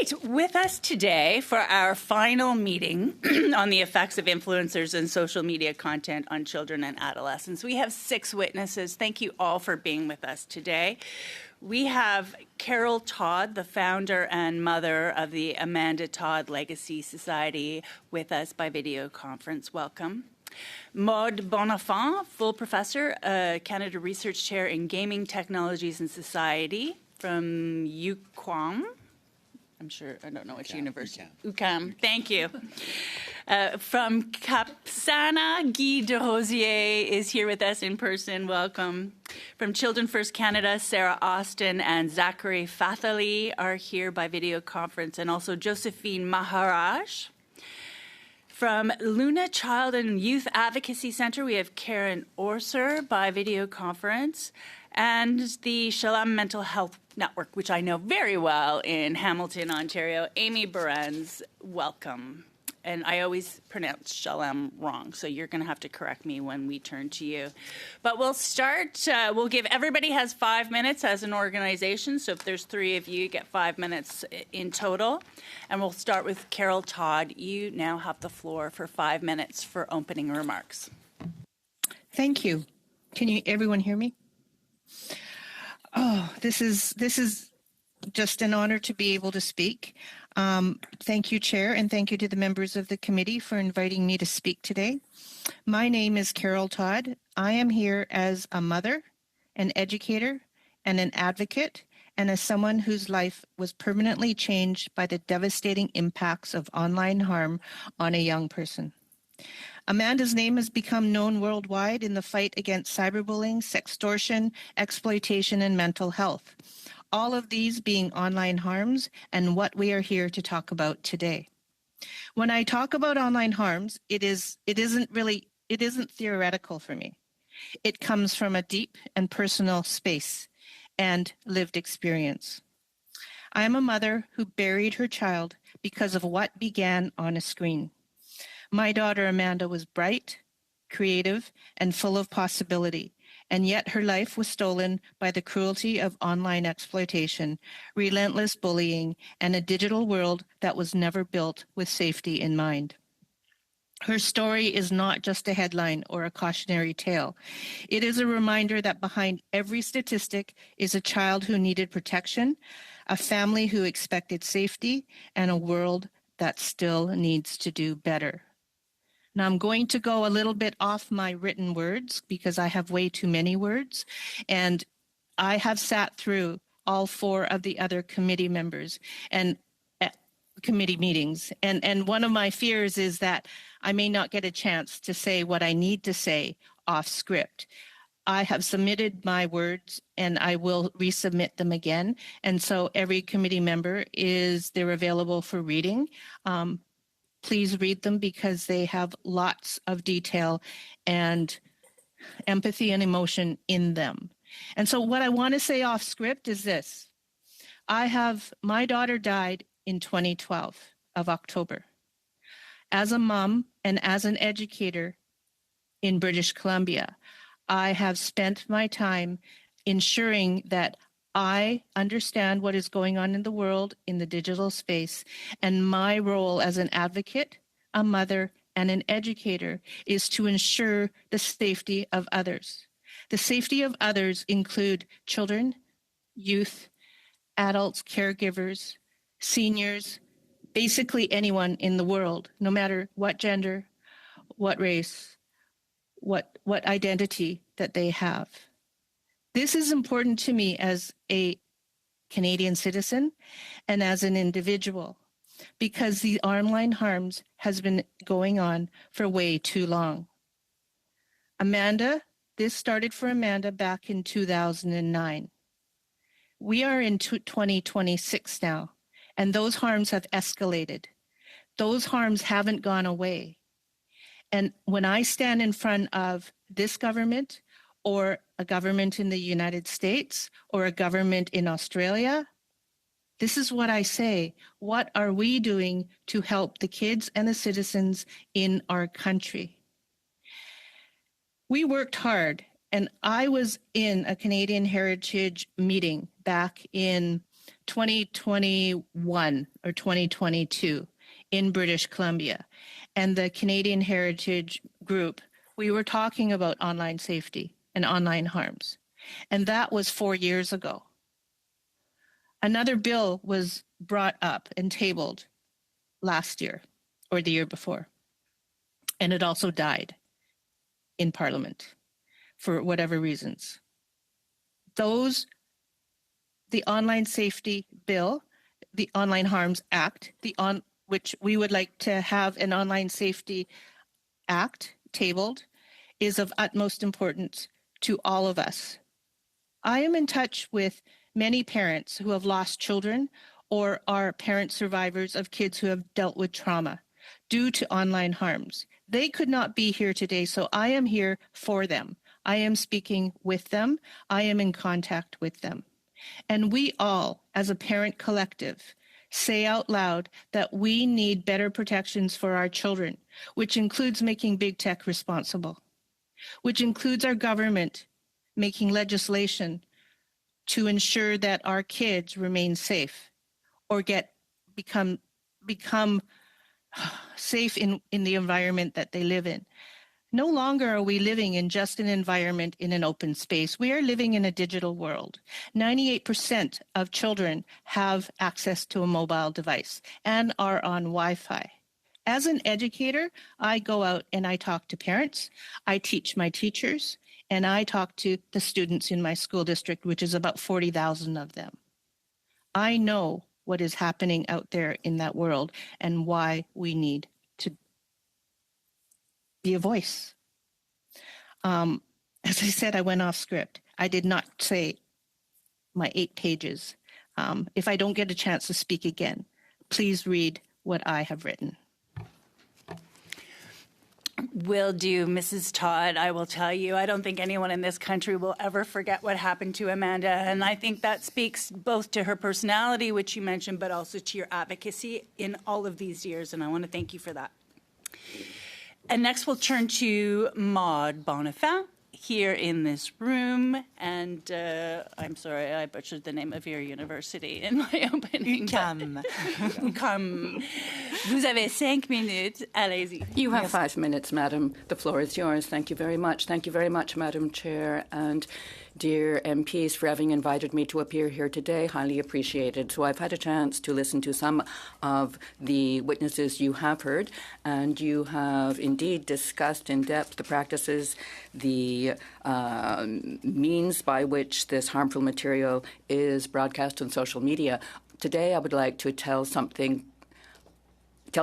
right, with us today for our final meeting on the effects of influencers and social media content on children and adolescents. We have 6 witnesses. Thank you all for being with us today. We have Carol Todd, the founder and mother of the Amanda Todd Legacy Society, with us by video conference. Welcome. Maude Bonenfant, full professor, Canada Research Chair in Gaming Technologies and Society from UQAM. I'm sure, I don't know which university. UQAM, thank you. From Capsana, Guy Desrosiers is here with us in person. Welcome. From Children First Canada, Sarah Austin and Zachary Fathali are here by video conference, and also Josephine Maharaj. From Luna Child and Youth Advocacy Centre, we have Karen Orser by video conference, and the Shalom Mental Health Network, which I know very well in Hamilton, Ontario. Amy Behrens, welcome. And I always pronounce Shalom wrong, so you're going to have to correct me when we turn to you. But we'll start. We'll give everybody has 5 minutes as an organization, so if there's 3 of you, get 5 minutes in total. And we'll start with Carol Todd. You now have the floor for 5 minutes for opening remarks. Thank you. Can everyone hear me? Oh, this is just an honor to be able to speak. Thank you, Chair, and thank you to the members of the committee for inviting me to speak today. My name is Carol Todd. I am here as a mother, an educator, and an advocate, and as someone whose life was permanently changed by the devastating impacts of online harm on a young person. Amanda's name has become known worldwide in the fight against cyberbullying, sextortion, exploitation, and mental health. All of these being online harms and what we are here to talk about today. When I talk about online harms, it isn't theoretical for me. It comes from a deep and personal space and lived experience. I am a mother who buried her child because of what began on a screen. My daughter Amanda was bright, creative, and full of possibility, and yet her life was stolen by the cruelty of online exploitation, relentless bullying, and a digital world that was never built with safety in mind. Her story is not just a headline or a cautionary tale. It is a reminder that behind every statistic is a child who needed protection, a family who expected safety, and a world that still needs to do better. Now, I'm going to go a little bit off my written words because I have way too many words, and I have sat through all 4 of the other committee members and committee meetings, and one of my fears is that I may not get a chance to say what I need to say off script. I have submitted my words, and I will resubmit them again, and so every committee member they're available for reading. Please read them because they have lots of detail and empathy and emotion in them. And so what I want to say off script is this. My daughter died in 2012 of October. As a mom and as an educator in British Columbia, I have spent my time ensuring that I understand what is going on in the world in the digital space, and my role as an advocate, a mother, and an educator is to ensure the safety of others. The safety of others include children, youth, adults, caregivers, seniors, basically anyone in the world, no matter what gender, what race, what identity that they have. This is important to me as a Canadian citizen and as an individual because the online harms has been going on for way too long. This started for Amanda back in 2009. We are in 2026 now, and those harms have escalated. Those harms haven't gone away. And when I stand in front of this government, or a government in the United States, or a government in Australia, this is what I say. What are we doing to help the kids and the citizens in our country? We worked hard, and I was in a Canadian Heritage meeting back in 2021 or 2022 in British Columbia. And the Canadian Heritage Group, we were talking about online safety and online harms. And that was 4 years ago. Another bill was brought up and tabled last year or the year before. And it also died in Parliament for whatever reasons. The Online Safety Bill, the Online Harms Act, which we would like to have an Online Safety Act tabled, is of utmost importance to all of us. I am in touch with many parents who have lost children or are parent survivors of kids who have dealt with trauma due to online harms. They could not be here today, so I am here for them. I am speaking with them. I am in contact with them. And we all, as a parent collective, say out loud that we need better protections for our children, which includes making big tech responsible, which includes our government making legislation to ensure that our kids remain safe or become safe in the environment that they live in. No longer are we living in just an environment in an open space. We are living in a digital world. 98% of children have access to a mobile device and are on Wi-Fi. As an educator, I go out and I talk to parents, I teach my teachers, and I talk to the students in my school district, which is about 40,000 of them. I know what is happening out there in that world and why we need to be a voice. As I said, I went off script. I did not say my 8 pages. If I don't get a chance to speak again, please read what I have written. Will do, Mrs. Todd. I will tell you, I don't think anyone in this country will ever forget what happened to Amanda. And I think that speaks both to her personality, which you mentioned, but also to your advocacy in all of these years. And I want to thank you for that. And next we'll turn to Maude Bonifant here in this room. And I'm sorry, I butchered the name of your university in my opening. UQAM. UQAM. Vous avez 5 minutes. Allez-y. You have 5 minutes, Madam. The floor is yours. Thank you very much. Thank you very much, Madam Chair, and dear MPs, for having invited me to appear here today. Highly appreciated. So I've had a chance to listen to some of the witnesses you have heard, and you have indeed discussed in depth the practices, the means by which this harmful material is broadcast on social media. Today I would like to tell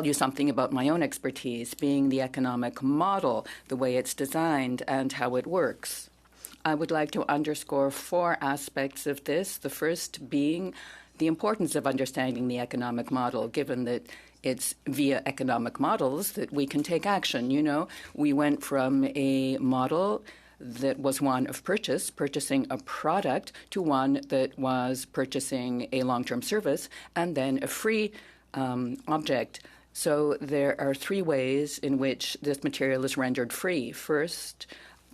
you something about my own expertise, being the economic model, the way it's designed, and how it works. I would like to underscore 4 aspects of this, the first being the importance of understanding the economic model, given that it's via economic models that we can take action. You know, we went from a model that was one of purchasing a product, to one that was purchasing a long-term service, and then a free object. So there are 3 ways in which this material is rendered free. First,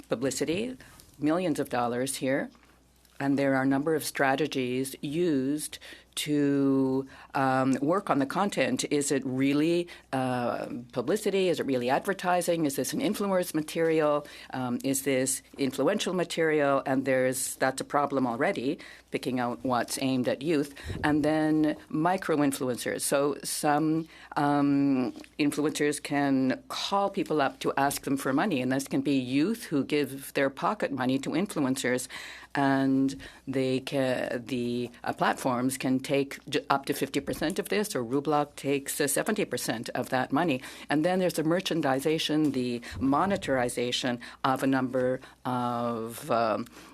publicity, millions of dollars here, and there are a number of strategies used to work on the content. Is it really publicity? Is it really advertising? Is this an influencer material? Is this influential material? And that's a problem already, picking out what's aimed at youth. And then micro-influencers. So some influencers can call people up to ask them for money, and this can be youth who give their pocket money to influencers, and the platforms can take up to 50% of this, or Rublock takes 70% of that money. And then there's the merchandisation, the monetarization of a number of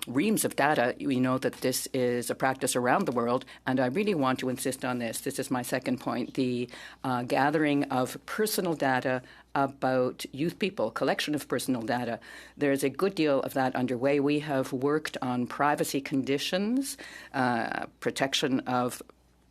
reams of data. We know that this is a practice around the world, and I really want to insist on this. This is my second point, the gathering of personal data about youth people, collection of personal data. There's a good deal of that underway. We have worked on privacy conditions, protection of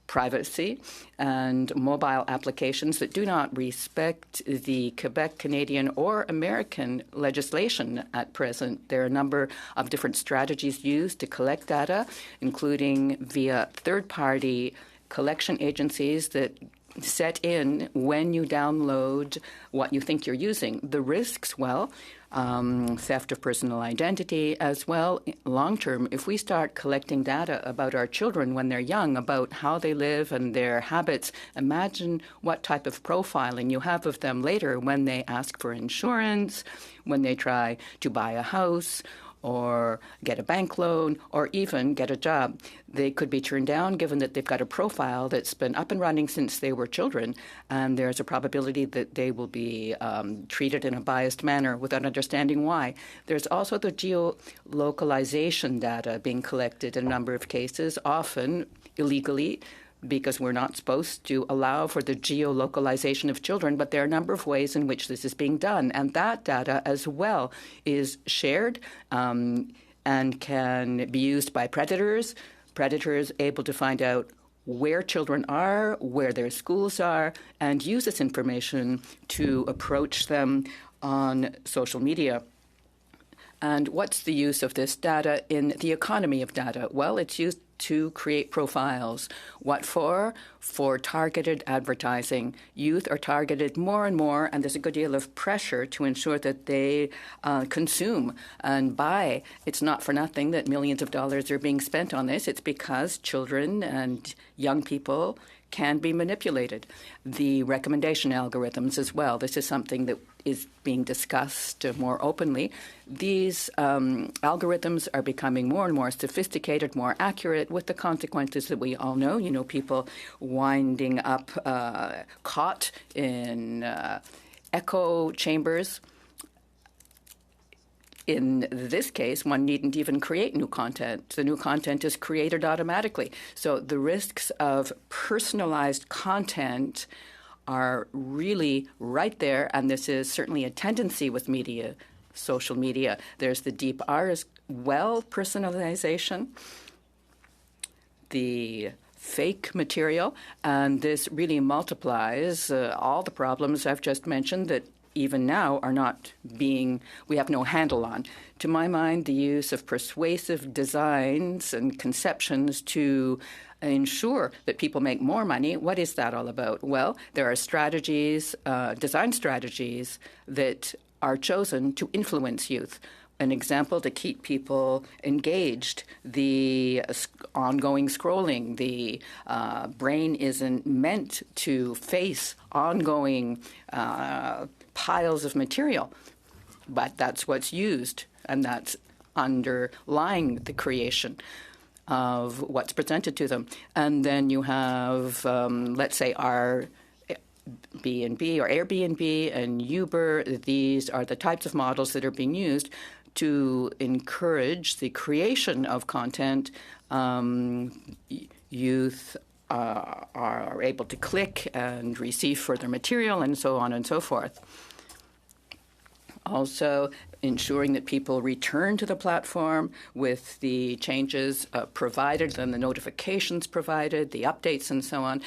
privacy, and mobile applications that do not respect the Quebec, Canadian, or American legislation at present. There are a number of different strategies used to collect data, including via third-party collection agencies that set in when you download what you think you're using. The risks, well, theft of personal identity as well. Long term, if we start collecting data about our children when they're young, about how they live and their habits, imagine what type of profiling you have of them later when they ask for insurance, when they try to buy a house, or get a bank loan, or even get a job. They could be turned down given that they've got a profile that's been up and running since they were children, and there's a probability that they will be treated in a biased manner without understanding why. There's also the geolocalization data being collected in a number of cases, often illegally, because we're not supposed to allow for the geolocalization of children, but there are a number of ways in which this is being done. And that data as well is shared and can be used by predators able to find out where children are, where their schools are, and use this information to approach them on social media. And what's the use of this data in the economy of data? Well, it's used to create profiles. What for? For targeted advertising. Youth are targeted more and more, and there's a good deal of pressure to ensure that they consume and buy. It's not for nothing that millions of dollars are being spent on this. It's because children and young people can be manipulated. The recommendation algorithms as well. This is something that is being discussed more openly. These algorithms are becoming more and more sophisticated, more accurate, with the consequences that we all know. You know, people winding up caught in echo chambers. In this case, one needn't even create new content. The new content is created automatically. So the risks of personalized content are really right there, and this is certainly a tendency with media, social media. There's the deep R as well, personalization, the fake material, and this really multiplies all the problems I've just mentioned that even now are not being, we have no handle on. To my mind, the use of persuasive designs and conceptions to ensure that people make more money, what is that all about? Well, there are strategies, design strategies that are chosen to influence youth. An example to keep people engaged, the ongoing scrolling. The brain isn't meant to face ongoing piles of material, but that's what's used, and that's underlying the creation of what's presented to them. And then you have, let's say, Airbnb and Uber. These are the types of models that are being used to encourage the creation of content. Youth are able to click and receive further material and so on and so forth. Also, ensuring that people return to the platform with the changes provided and the notifications provided, the updates and so on,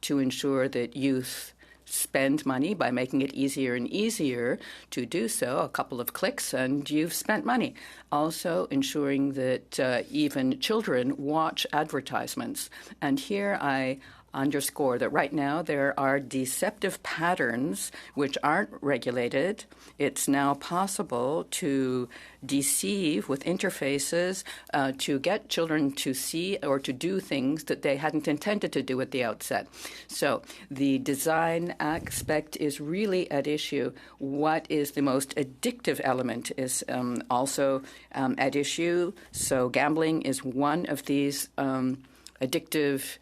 to ensure that youth spend money by making it easier and easier to do so. A couple of clicks and you've spent money. Also ensuring that even children watch advertisements. And here I underscore that right now there are deceptive patterns which aren't regulated. It's now possible to deceive with interfaces to get children to see or to do things that they hadn't intended to do at the outset. So the design aspect is really at issue. What is the most addictive element is also at issue. So gambling is one of these addictive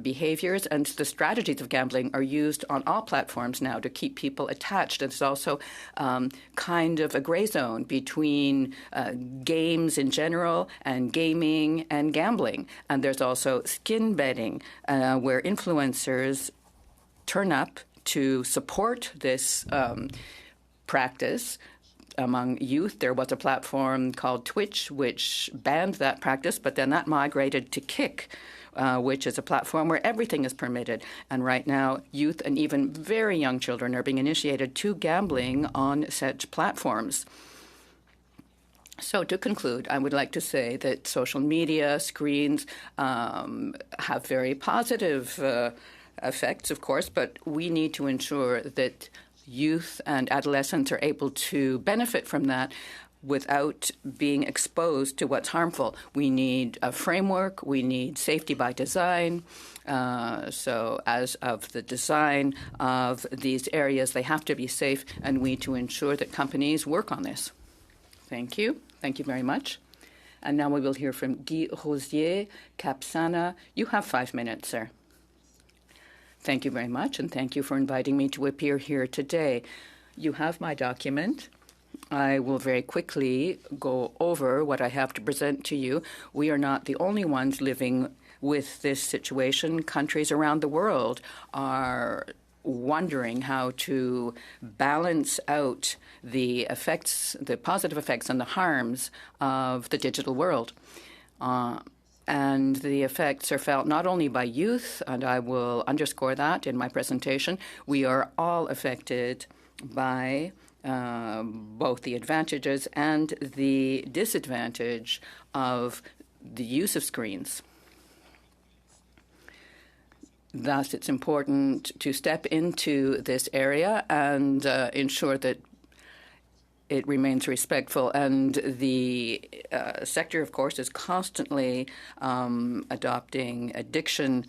behaviors, and the strategies of gambling are used on all platforms now to keep people attached. It's also kind of a gray zone between games in general and gaming and gambling. And there's also skin betting, where influencers turn up to support this practice. Among youth, there was a platform called Twitch, which banned that practice, but then that migrated to Kick, which is a platform where everything is permitted. And right now, youth and even very young children are being initiated to gambling on such platforms. So to conclude, I would like to say that social media, screens have very positive effects, of course, but we need to ensure that youth and adolescents are able to benefit from that without being exposed to what's harmful. We need a framework. We need safety by design. So as of the design of these areas, they have to be safe, and we need to ensure that companies work on this. Thank you. Thank you very much. And now we will hear from Guy Rosier, Capsana. You have 5 minutes, sir. Thank you very much, and thank you for inviting me to appear here today. You have my document. I will very quickly go over what I have to present to you. We are not the only ones living with this situation. Countries around the world are wondering how to balance out the effects, the positive effects and the harms of the digital world. And the effects are felt not only by youth, and I will underscore that in my presentation. We are all affected by both the advantages and the disadvantage of the use of screens. Thus, it's important to step into this area and ensure that it remains respectful. And the sector, of course, is constantly adopting addiction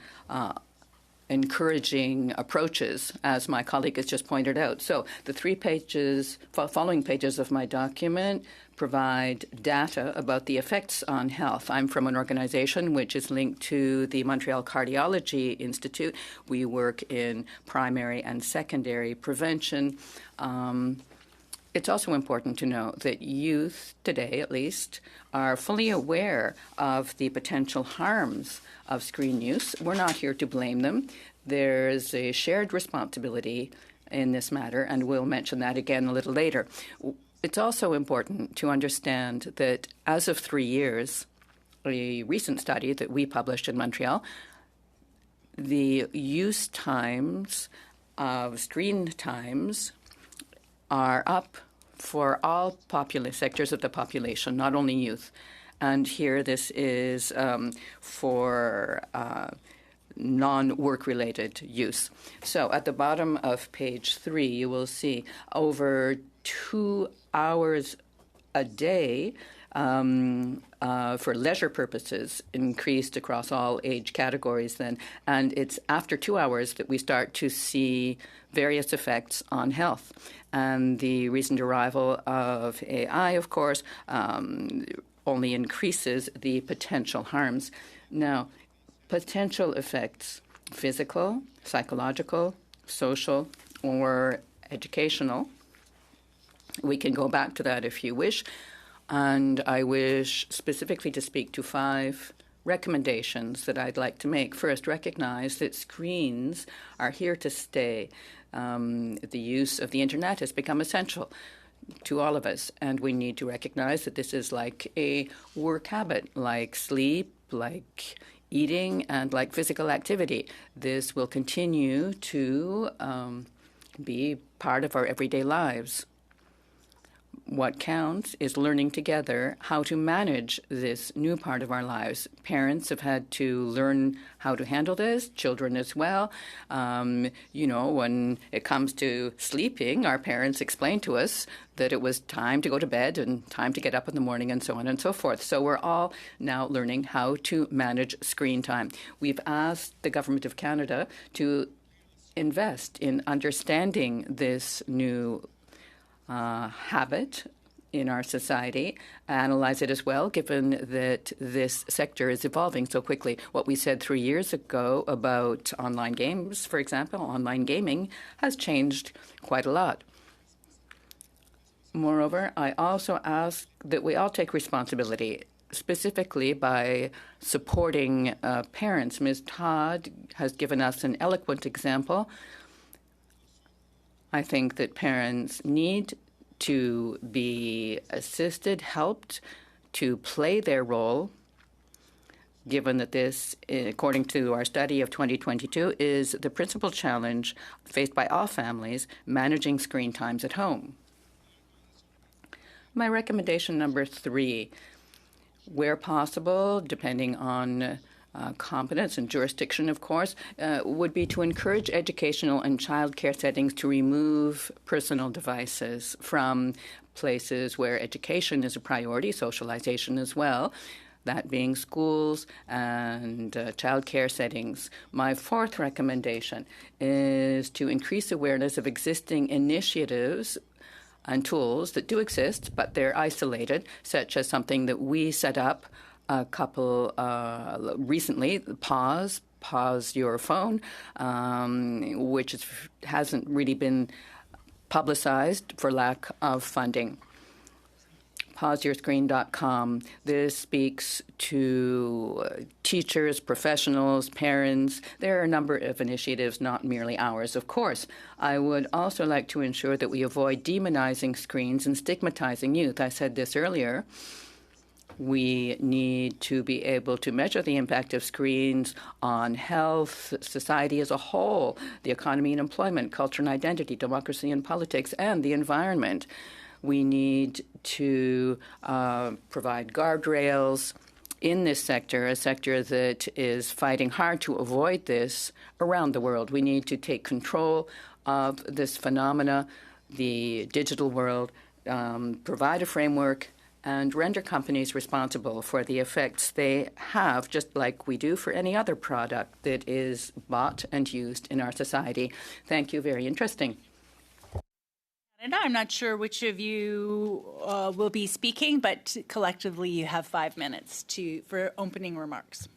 encouraging approaches, as my colleague has just pointed out. So the 3 pages, following pages of my document provide data about the effects on health. I'm from an organization which is linked to the Montreal Cardiology Institute. We work in primary and secondary prevention. It's also important to know that youth today, at least, are fully aware of the potential harms of screen use. We're not here to blame them. There's a shared responsibility in this matter, and we'll mention that again a little later. It's also important to understand that as of 3 years, a recent study that we published in Montreal, the use times of screen times are up for all sectors of the population, not only youth. And here this is for non-work-related use. So at the bottom of page 3, you will see over 2 hours a day for leisure purposes increased across all age categories then. And it's after 2 hours that we start to see various effects on health. And the recent arrival of AI, of course, only increases the potential harms. Now, potential effects, physical, psychological, social, or educational. We can go back to that if you wish. And I wish specifically to speak to 5 recommendations that I'd like to make. First, recognize that screens are here to stay. The use of the internet has become essential to all of us, and we need to recognize that this is like a work habit, like sleep, like eating, and like physical activity. This will continue to be part of our everyday lives. What counts is learning together how to manage this new part of our lives. Parents have had to learn how to handle this, children as well. When it comes to sleeping, our parents explained to us that it was time to go to bed and time to get up in the morning and so on and so forth. So we're all now learning how to manage screen time. We've asked the Government of Canada to invest in understanding this new habit in our society, analyze it as well, given that this sector is evolving so quickly. What we said 3 years ago about online games, for example, online gaming, has changed quite a lot. Moreover, I also ask that we all take responsibility, specifically by supporting parents. Ms. Todd has given us an eloquent example. I think that parents need to be assisted, helped to play their role, given that this, according to our study of 2022, is the principal challenge faced by all families managing screen times at home. My recommendation number 3, where possible, depending on competence and jurisdiction, of course, would be to encourage educational and child care settings to remove personal devices from places where education is a priority, socialization as well, that being schools and child care settings. My 4th recommendation is to increase awareness of existing initiatives and tools that do exist, but they're isolated, such as something that we set up a couple recently, Pause Your Phone, which hasn't really been publicized for lack of funding. PauseYourScreen.com. This speaks to teachers, professionals, parents. There are a number of initiatives, not merely ours, of course. I would also like to ensure that we avoid demonizing screens and stigmatizing youth. I said this earlier. We need to be able to measure the impact of screens on health, society as a whole, the economy and employment, culture and identity, democracy and politics, and the environment. We need to provide guardrails in this sector, a sector that is fighting hard to avoid this around the world. We need to take control of this phenomena, the digital world, provide a framework, and render companies responsible for the effects they have, just like we do for any other product that is bought and used in our society. Thank you. Very interesting. And I'm not sure which of you will be speaking, but collectively you have 5 minutes for opening remarks.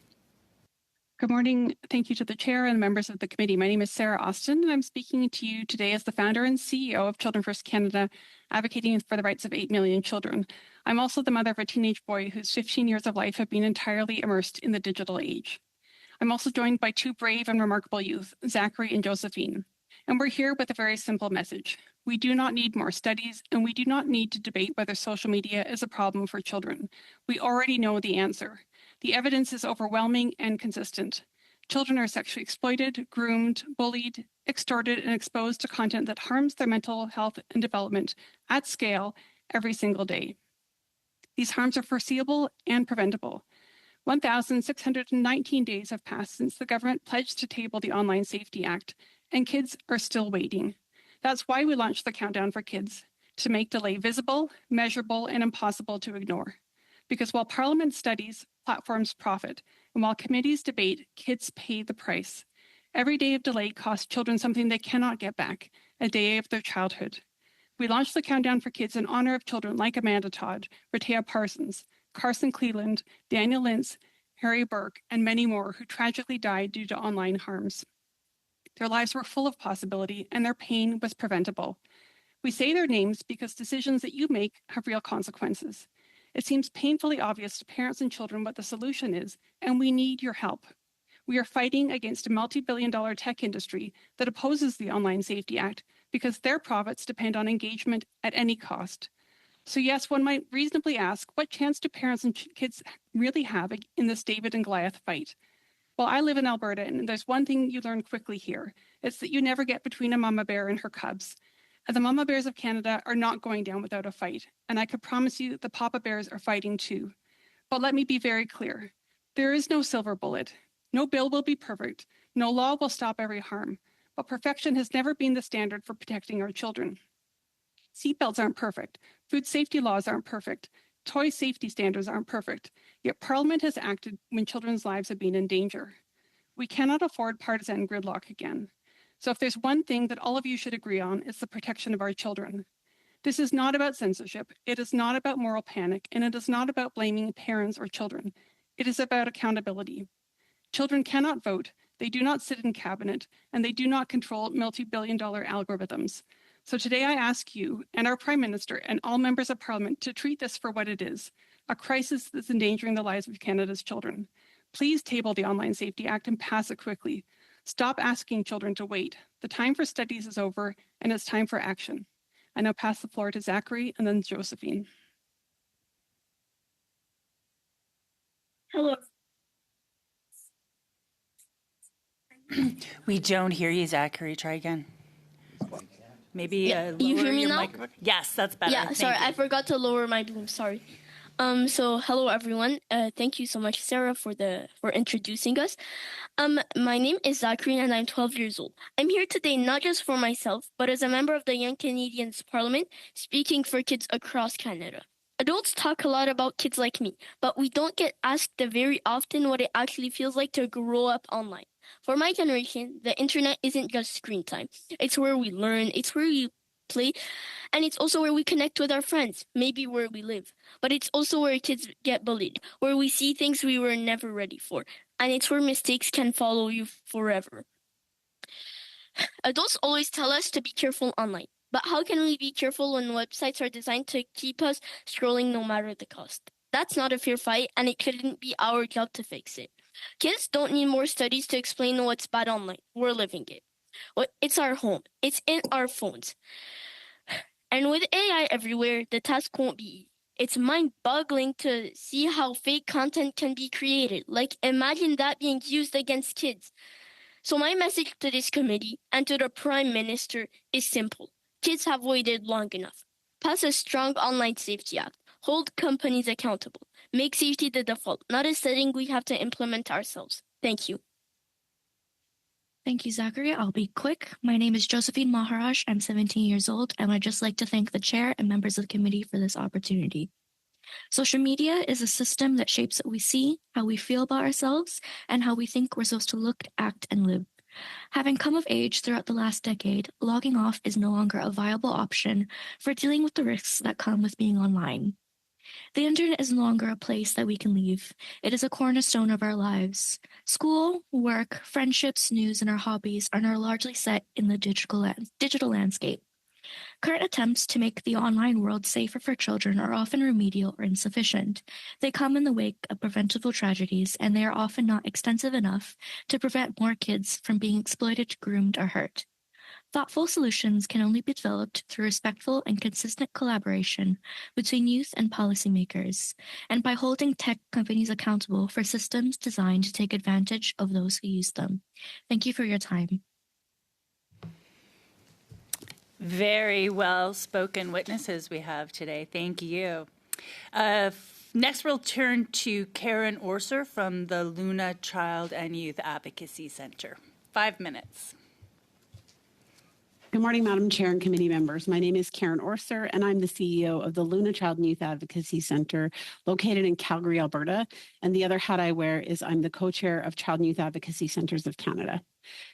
Good morning. Thank you to the chair and members of the committee. My name is Sarah Austin, and I'm speaking to you today as the founder and CEO of Children First Canada, advocating for the rights of 8 million children. I'm also the mother of a teenage boy whose 15 years of life have been entirely immersed in the digital age. I'm also joined by 2 brave and remarkable youth, Zachary and Josephine. And we're here with a very simple message. We do not need more studies, and we do not need to debate whether social media is a problem for children. We already know the answer. The evidence is overwhelming and consistent. Children are sexually exploited, groomed, bullied, extorted, and exposed to content that harms their mental health and development at scale every single day. These harms are foreseeable and preventable. 1,619 days have passed since the government pledged to table the Online Safety Act, and kids are still waiting. That's why we launched the Countdown for Kids, to make delay visible, measurable, and impossible to ignore. Because while Parliament studies, platforms profit, and while committees debate, kids pay the price. Every day of delay costs children something they cannot get back, a day of their childhood. We launched the Countdown for Kids in honor of children like Amanda Todd, Rehtaeh Parsons, Carson Cleland, Daniel Lintz, Harry Burke, and many more who tragically died due to online harms. Their lives were full of possibility, and their pain was preventable. We say their names because decisions that you make have real consequences. It seems painfully obvious to parents and children what the solution is, and we need your help. We are fighting against a multi-billion-dollar tech industry that opposes the Online Safety Act because their profits depend on engagement at any cost. So yes, one might reasonably ask, what chance do parents and kids really have in this David and Goliath fight? Well, I live in Alberta, and there's one thing you learn quickly here. It's that you never get between a mama bear and her cubs. And the mama bears of Canada are not going down without a fight. And I could promise you the papa bears are fighting too. But let me be very clear. There is no silver bullet. No bill will be perfect. No law will stop every harm. But perfection has never been the standard for protecting our children. Seatbelts aren't perfect. Food safety laws aren't perfect. Toy safety standards aren't perfect. Yet Parliament has acted when children's lives have been in danger. We cannot afford partisan gridlock again. So if there's one thing that all of you should agree on, it's the protection of our children. This is not about censorship. It is not about moral panic, and it is not about blaming parents or children. It is about accountability. Children cannot vote, they do not sit in cabinet, and they do not control multi-billion-dollar algorithms. So today I ask you and our Prime Minister and all members of Parliament to treat this for what it is, a crisis that's endangering the lives of Canada's children. Please table the Online Safety Act and pass it quickly. Stop asking children to wait. The time for studies is over, and it's time for action. I now pass the floor to Zachary and then Josephine. Hello. We don't hear you, Zachary. Try again. Maybe Yeah, lower you hear me your now? microphone. Yes, that's better. Yeah, Thank sorry, you. I forgot to lower my boom. Sorry. So hello everyone. Thank you so much, Sarah, for introducing us. My name is Zachary and I'm 12 years old. I'm here today not just for myself, but as a member of the Young Canadians Parliament, speaking for kids across Canada. Adults talk a lot about kids like me, but we don't get asked very often what it actually feels like to grow up online. For my generation, the internet isn't just screen time. It's where we learn, it's where we play, and it's also where we connect with our friends, maybe where we live. But it's also where kids get bullied, where we see things we were never ready for, and it's where mistakes can follow you forever. Adults always tell us to be careful online. But how can we be careful when websites are designed to keep us scrolling no matter the cost? That's not a fair fight, and it couldn't be our job to fix it. Kids don't need more studies to explain what's bad online. We're living it. It's our home. It's in our phones. And with AI everywhere, the task won't be easy. It's mind-boggling to see how fake content can be created. Like, imagine that being used against kids. So my message to this committee and to the Prime Minister is simple. Kids have waited long enough. Pass a strong online safety act. Hold companies accountable. Make safety the default, not a setting we have to implement ourselves. Thank you. Thank you, Zachary. I'll be quick. My name is Josephine Maharaj. I'm 17 years old, and I'd just like to thank the chair and members of the committee for this opportunity. Social media is a system that shapes what we see, how we feel about ourselves, and how we think we're supposed to look, act, and live. Having come of age throughout the last decade, logging off is no longer a viable option for dealing with the risks that come with being online. The internet is no longer a place that we can leave. It is a cornerstone of our lives. School, work, friendships, news, and our hobbies are now largely set in the digital landscape. Current attempts to make the online world safer for children are often remedial or insufficient. They come in the wake of preventable tragedies, and they are often not extensive enough to prevent more kids from being exploited, groomed, or hurt. Thoughtful solutions can only be developed through respectful and consistent collaboration between youth and policymakers, and by holding tech companies accountable for systems designed to take advantage of those who use them. Thank you for your time. Very well-spoken witnesses we have today. Thank you. Next, we'll turn to Karen Orser from the Luna Child and Youth Advocacy Center. 5 minutes. Good morning, Madam Chair and committee members. My name is Karen Orser, and I'm the CEO of the Luna Child and Youth Advocacy Center located in Calgary, Alberta. And the other hat I wear is I'm the co-chair of Child and Youth Advocacy Centers of Canada.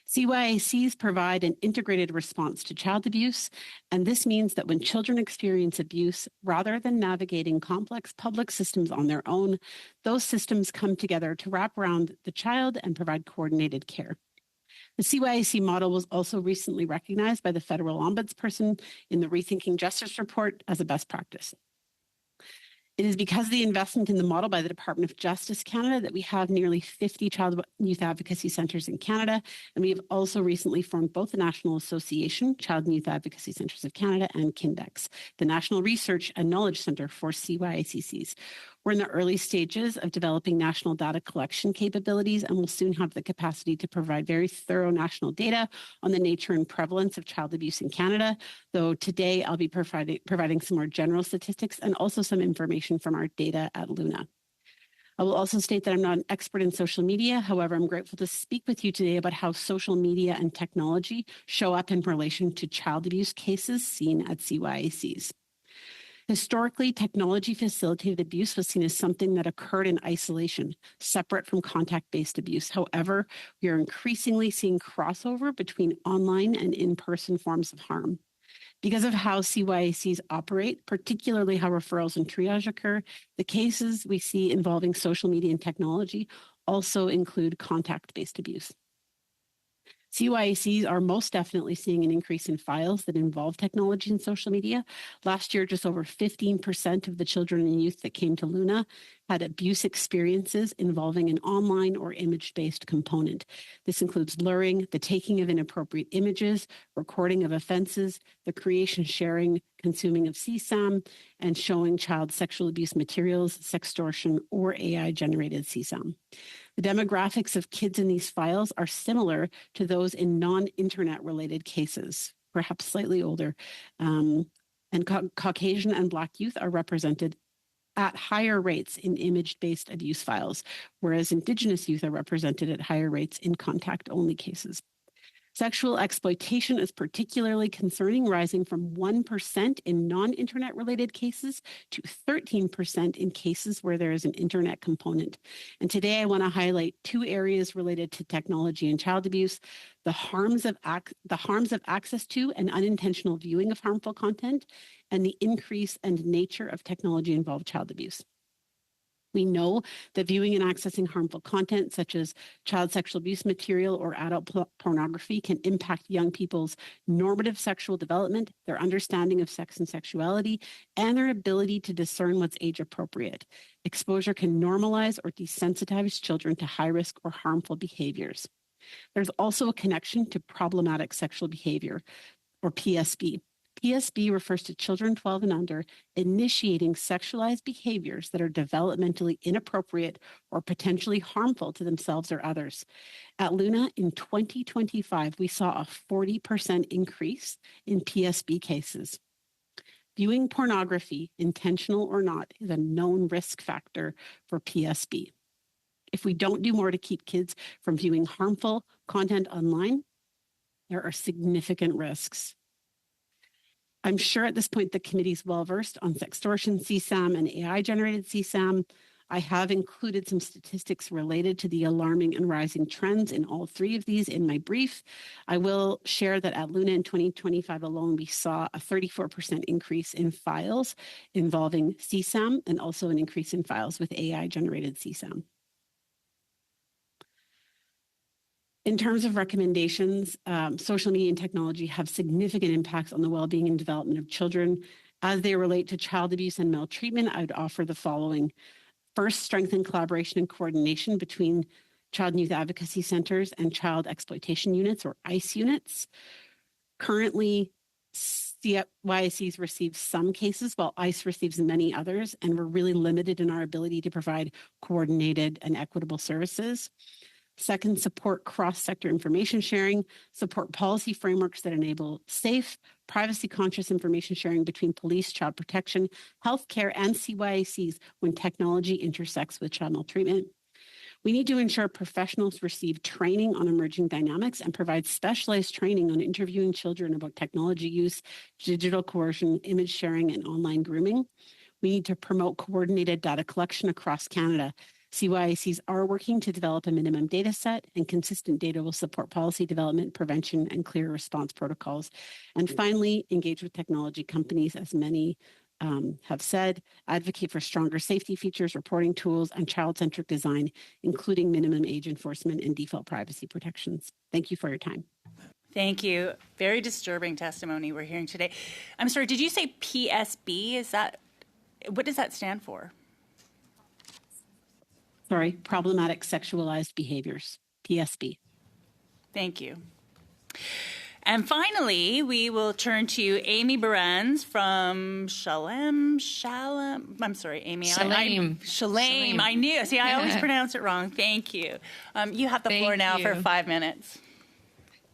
CYACs provide an integrated response to child abuse, and this means that when children experience abuse, rather than navigating complex public systems on their own, those systems come together to wrap around the child and provide coordinated care. The CYAC model was also recently recognized by the Federal Ombudsperson in the Rethinking Justice report as a best practice. It is because of the investment in the model by the Department of Justice Canada that we have nearly 50 child and youth advocacy centres in Canada, and we have also recently formed both the National Association, Child and Youth Advocacy Centres of Canada, and Kindex, the National Research and Knowledge Centre for CYACCs. We're in the early stages of developing national data collection capabilities, and will soon have the capacity to provide very thorough national data on the nature and prevalence of child abuse in Canada, though today I'll be providing some more general statistics and also some information from our data at Luna. I will also state that I'm not an expert in social media. However, I'm grateful to speak with you today about how social media and technology show up in relation to child abuse cases seen at CYACs. Historically, technology-facilitated abuse was seen as something that occurred in isolation, separate from contact-based abuse. However, we are increasingly seeing crossover between online and in-person forms of harm. Because of how CYACs operate, particularly how referrals and triage occur, the cases we see involving social media and technology also include contact-based abuse. CYACs are most definitely seeing an increase in files that involve technology and social media. Last year, just over 15% of the children and youth that came to Luna had abuse experiences involving an online or image-based component. This includes luring, the taking of inappropriate images, recording of offenses, the creation, sharing, consuming of CSAM, and showing child sexual abuse materials, sextortion, or AI-generated CSAM. The demographics of kids in these files are similar to those in non-internet related cases. perhaps slightly older. And Caucasian and Black youth are represented at higher rates in image-based abuse files, whereas Indigenous youth are represented at higher rates in contact-only cases. Sexual exploitation is particularly concerning, rising from 1% in non-internet related cases to 13% in cases where there is an internet component. And today I want to highlight two areas related to technology and child abuse: the harms of access to and unintentional viewing of harmful content, and the increase and nature of technology-involved child abuse. We know that viewing and accessing harmful content, such as child sexual abuse material or adult pornography, can impact young people's normative sexual development, their understanding of sex and sexuality, and their ability to discern what's age appropriate. Exposure can normalize or desensitize children to high risk or harmful behaviors. There's also a connection to problematic sexual behavior, or PSB. PSB refers to children 12 and under initiating sexualized behaviors that are developmentally inappropriate or potentially harmful to themselves or others. At Luna, in 2025, we saw a 40% increase in PSB cases. Viewing pornography, intentional or not, is a known risk factor for PSB. If we don't do more to keep kids from viewing harmful content online, there are significant risks. I'm sure at this point the committee is well versed on sextortion, CSAM, and AI-generated CSAM. I have included some statistics related to the alarming and rising trends in all three of these in my brief. I will share that at Luna in 2025 alone, we saw a 34% increase in files involving CSAM and also an increase in files with AI-generated CSAM. In terms of recommendations, social media and technology have significant impacts on the well-being and development of children. As they relate to child abuse and maltreatment, I would offer the following. First, strengthen collaboration and coordination between child and youth advocacy centers and child exploitation units, or ICE units. Currently, CYACs receive some cases while ICE receives many others, and we're really limited in our ability to provide coordinated and equitable services. Second, support cross-sector information sharing, support policy frameworks that enable safe, privacy-conscious information sharing between police, child protection, healthcare, and CYACs when technology intersects with child maltreatment. We need to ensure professionals receive training on emerging dynamics and provide specialized training on interviewing children about technology use, digital coercion, image sharing, and online grooming. We need to promote coordinated data collection across Canada. CYACs are working to develop a minimum data set, and consistent data will support policy development, prevention, and clear response protocols. And finally, engage with technology companies, as many have said, advocate for stronger safety features, reporting tools, and child-centric design, including minimum age enforcement and default privacy protections. Thank you for your time. Thank you. Very disturbing testimony we're hearing today. I'm sorry, did you say PSB? What does that stand for? Sorry, problematic sexualized behaviors, PSB. Thank you. And finally, we will turn to Amy Behrens from Shalem. I'm sorry, Amy. Shalem. I knew. See, I always pronounce it wrong. Thank you. You have the floor now for 5 minutes.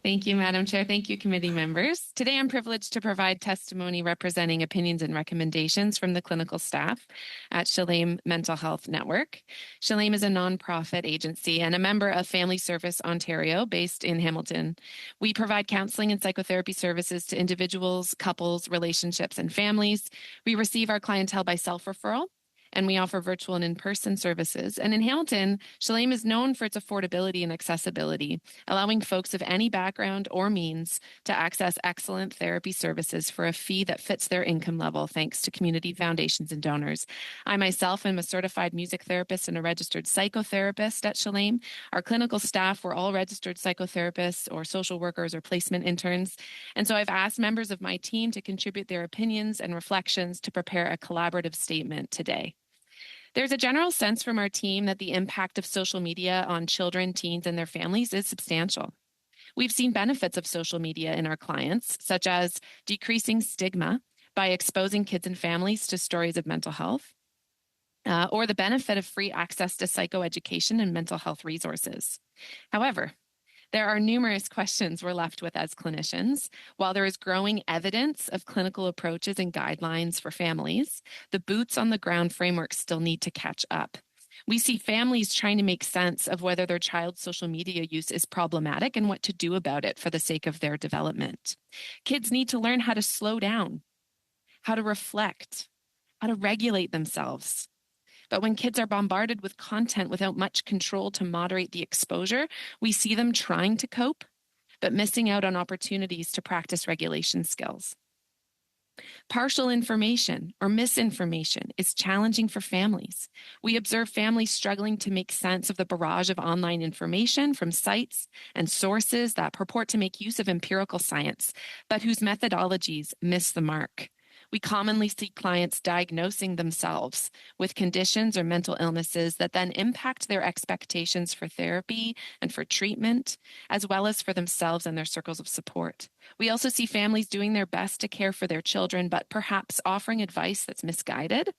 Thank you, Madam Chair. Thank you, committee members. Today, I'm privileged to provide testimony representing opinions and recommendations from the clinical staff at Shalem Mental Health Network. Shalem is a nonprofit agency and a member of Family Service Ontario, based in Hamilton. We provide counseling and psychotherapy services to individuals, couples, relationships, and families. We receive our clientele by self-referral, and we offer virtual and in-person services. And in Hamilton, Shalem is known for its affordability and accessibility, allowing folks of any background or means to access excellent therapy services for a fee that fits their income level, thanks to community foundations and donors. I myself am a certified music therapist and a registered psychotherapist at Shalem. Our clinical staff were all registered psychotherapists or social workers or placement interns. And so I've asked members of my team to contribute their opinions and reflections to prepare a collaborative statement today. There's a general sense from our team that the impact of social media on children, teens, and their families is substantial. We've seen benefits of social media in our clients, such as decreasing stigma by exposing kids and families to stories of mental health, or the benefit of free access to psychoeducation and mental health resources. However, There are numerous questions we're left with as clinicians. While there is growing evidence of clinical approaches and guidelines for families, the boots on the ground frameworks still need to catch up. We see families trying to make sense of whether their child's social media use is problematic and what to do about it for the sake of their development. Kids need to learn how to slow down, how to reflect, how to regulate themselves. But when kids are bombarded with content without much control to moderate the exposure, we see them trying to cope, but missing out on opportunities to practice regulation skills. Partial information or misinformation is challenging for families. We observe families struggling to make sense of the barrage of online information from sites and sources that purport to make use of empirical science, but whose methodologies miss the mark. We commonly see clients diagnosing themselves with conditions or mental illnesses that then impact their expectations for therapy and for treatment, as well as for themselves and their circles of support. We also see families doing their best to care for their children, but perhaps offering advice that's misguided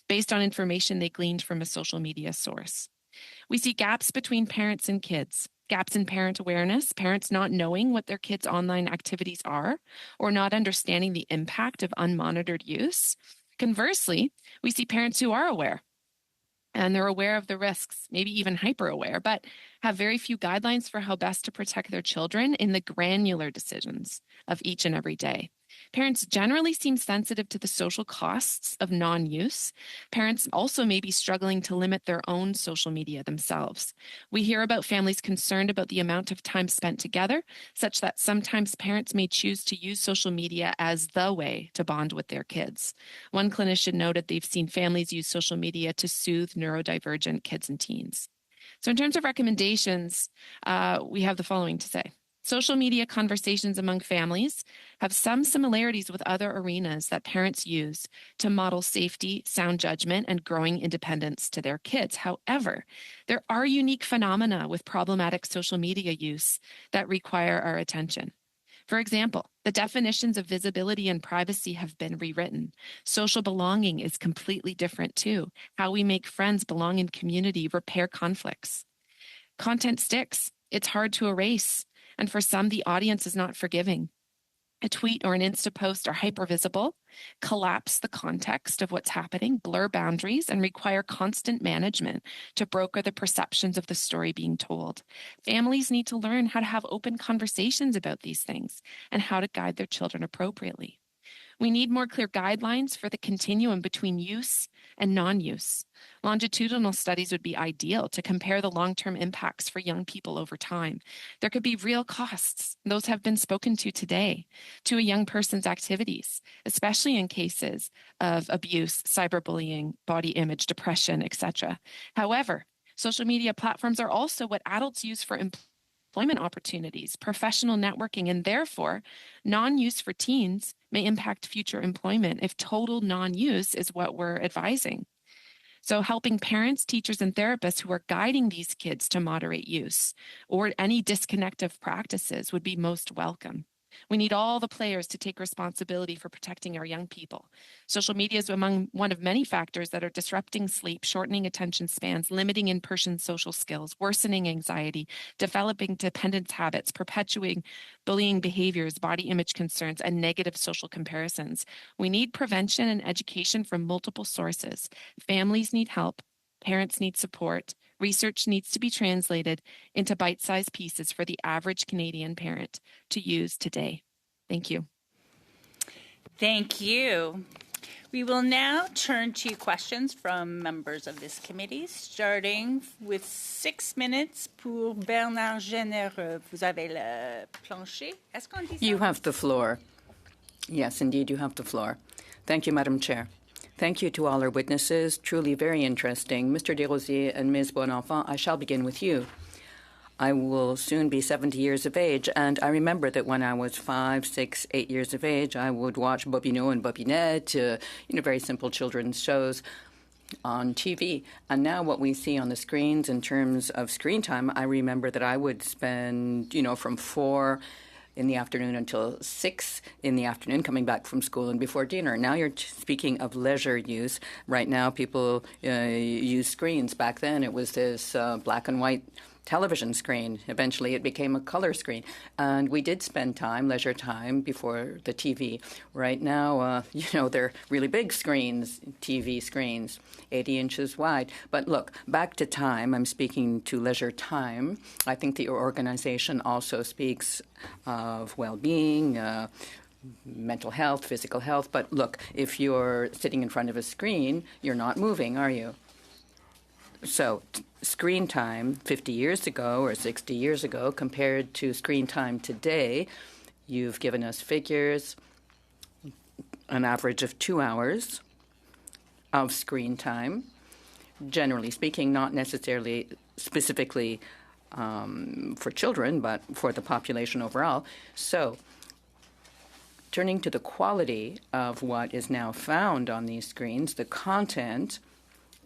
based on information they gleaned from a social media source. We see gaps between parents and kids. Gaps in parent awareness, parents not knowing what their kids' online activities are or not understanding the impact of unmonitored use. Conversely, we see parents who are aware and they're aware of the risks, maybe even hyper aware, but have very few guidelines for how best to protect their children in the granular decisions of each and every day. Parents generally seem sensitive to the social costs of non-use. Parents also may be struggling to limit their own social media themselves. We hear about families concerned about the amount of time spent together, such that sometimes parents may choose to use social media as the way to bond with their kids. One clinician noted they've seen families use social media to soothe neurodivergent kids and teens. So in terms of recommendations, we have the following to say. Social media conversations among families have some similarities with other arenas that parents use to model safety, sound judgment, and growing independence to their kids. However, there are unique phenomena with problematic social media use that require our attention. For example, the definitions of visibility and privacy have been rewritten. Social belonging is completely different too. How we make friends, belong in community, repair conflicts. Content sticks. It's hard to erase. And for some, the audience is not forgiving. A tweet or an Insta post are hypervisible, collapse the context of what's happening, blur boundaries, and require constant management to broker the perceptions of the story being told. Families need to learn how to have open conversations about these things and how to guide their children appropriately. We need more clear guidelines for the continuum between use and non-use. Longitudinal studies would be ideal to compare the long-term impacts for young people over time. There could be real costs, those have been spoken to today, to a young person's activities, especially in cases of abuse, cyberbullying, body image, depression, etc. However, social media platforms are also what adults use for employment opportunities, professional networking, and therefore non-use for teens may impact future employment if total non-use is what we're advising. So helping parents, teachers, and therapists who are guiding these kids to moderate use or any disconnect of practices would be most welcome. We need all the players to take responsibility for protecting our young people. Social media is among one of many factors that are disrupting sleep, shortening attention spans, limiting in-person social skills, worsening anxiety, developing dependence habits, perpetuating bullying behaviors, body image concerns, and negative social comparisons. We need prevention and education from multiple sources. Families need help. Parents need support. Research needs to be translated into bite-sized pieces for the average Canadian parent to use today. Thank you. Thank you. We will now turn to questions from members of this committee, starting with 6 minutes pour Bernard Généreux. Vous avez le plancher. Est-ce qu'on dit ça? You have the floor. Yes, indeed, you have the floor. Thank you, Madam Chair. Thank you to all our witnesses. Truly very interesting. Mr. Desrosiers and Ms. Bonenfant, I shall begin with you. I will soon be 70 years of age, and I remember that when I was 5, 6, 8 years of age, I would watch Bobino and Bobinette, very simple children's shows on TV. And now what we see on the screens in terms of screen time, I remember that I would spend, from 4 in the afternoon until 6 in the afternoon, coming back from school and before dinner. Now you're speaking of leisure use. Right now people use screens. Back then it was this black and white television screen. Eventually, it became a color screen. And we did spend time, leisure time, before the TV. Right now, they're really big screens, TV screens, 80 inches wide. But look, back to time. I'm speaking to leisure time. I think the organization also speaks of well-being, mental health, physical health. But look, if you're sitting in front of a screen, you're not moving, are you? So screen time 50 years ago or 60 years ago compared to screen time today, you've given us figures, an average of 2 hours of screen time, generally speaking, not necessarily specifically for children, but for the population overall. So turning to the quality of what is now found on these screens, the content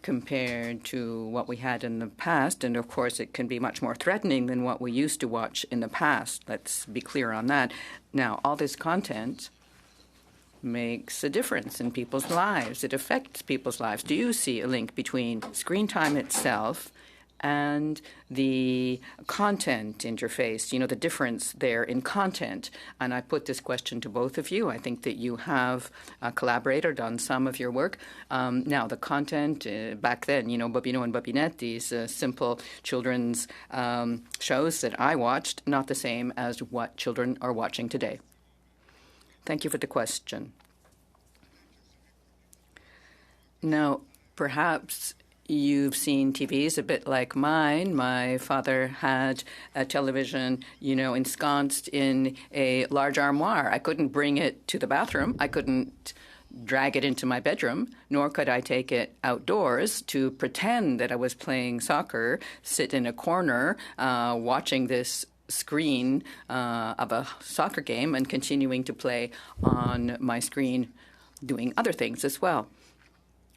compared to what we had in the past, and of course it can be much more threatening than what we used to watch in the past. Let's be clear on that. Now, all this content makes a difference in people's lives. It affects people's lives. Do you see a link between screen time itself and the content interface, the difference there in content? And I put this question to both of you. I think that you have collaborated on some of your work. Now, the content back then, Bobino and Bobinette, these simple children's shows that I watched, not the same as what children are watching today. Thank you for the question. Now, perhaps you've seen TVs a bit like mine. My father had a television, ensconced in a large armoire. I couldn't bring it to the bathroom. I couldn't drag it into my bedroom, nor could I take it outdoors to pretend that I was playing soccer, sit in a corner watching this screen of a soccer game and continuing to play on my screen doing other things as well.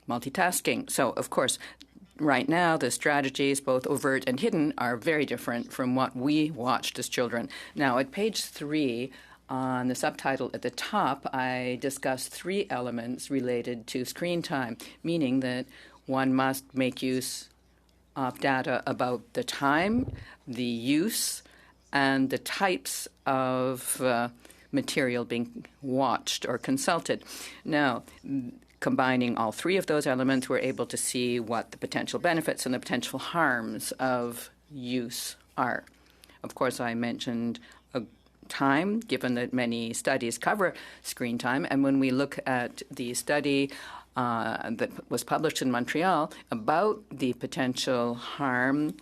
Multitasking. So, of course, right now the strategies, both overt and hidden, are very different from what we watched as children. Now, at page 3, on the subtitle at the top, I discuss 3 elements related to screen time, meaning that one must make use of data about the time, the use, and the types of material being watched or consulted. Now, combining all 3 of those elements, we're able to see what the potential benefits and the potential harms of use are. Of course, I mentioned time, given that many studies cover screen time. And when we look at the study that was published in Montreal about the potential harm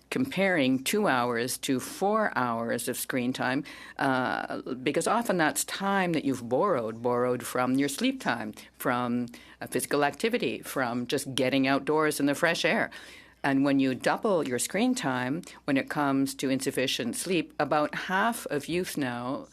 comparing 2 hours to 4 hours of screen time, because often that's time that you've borrowed from your sleep time, from physical activity, from just getting outdoors in the fresh air. And when you double your screen time, when it comes to insufficient sleep, about half of youth now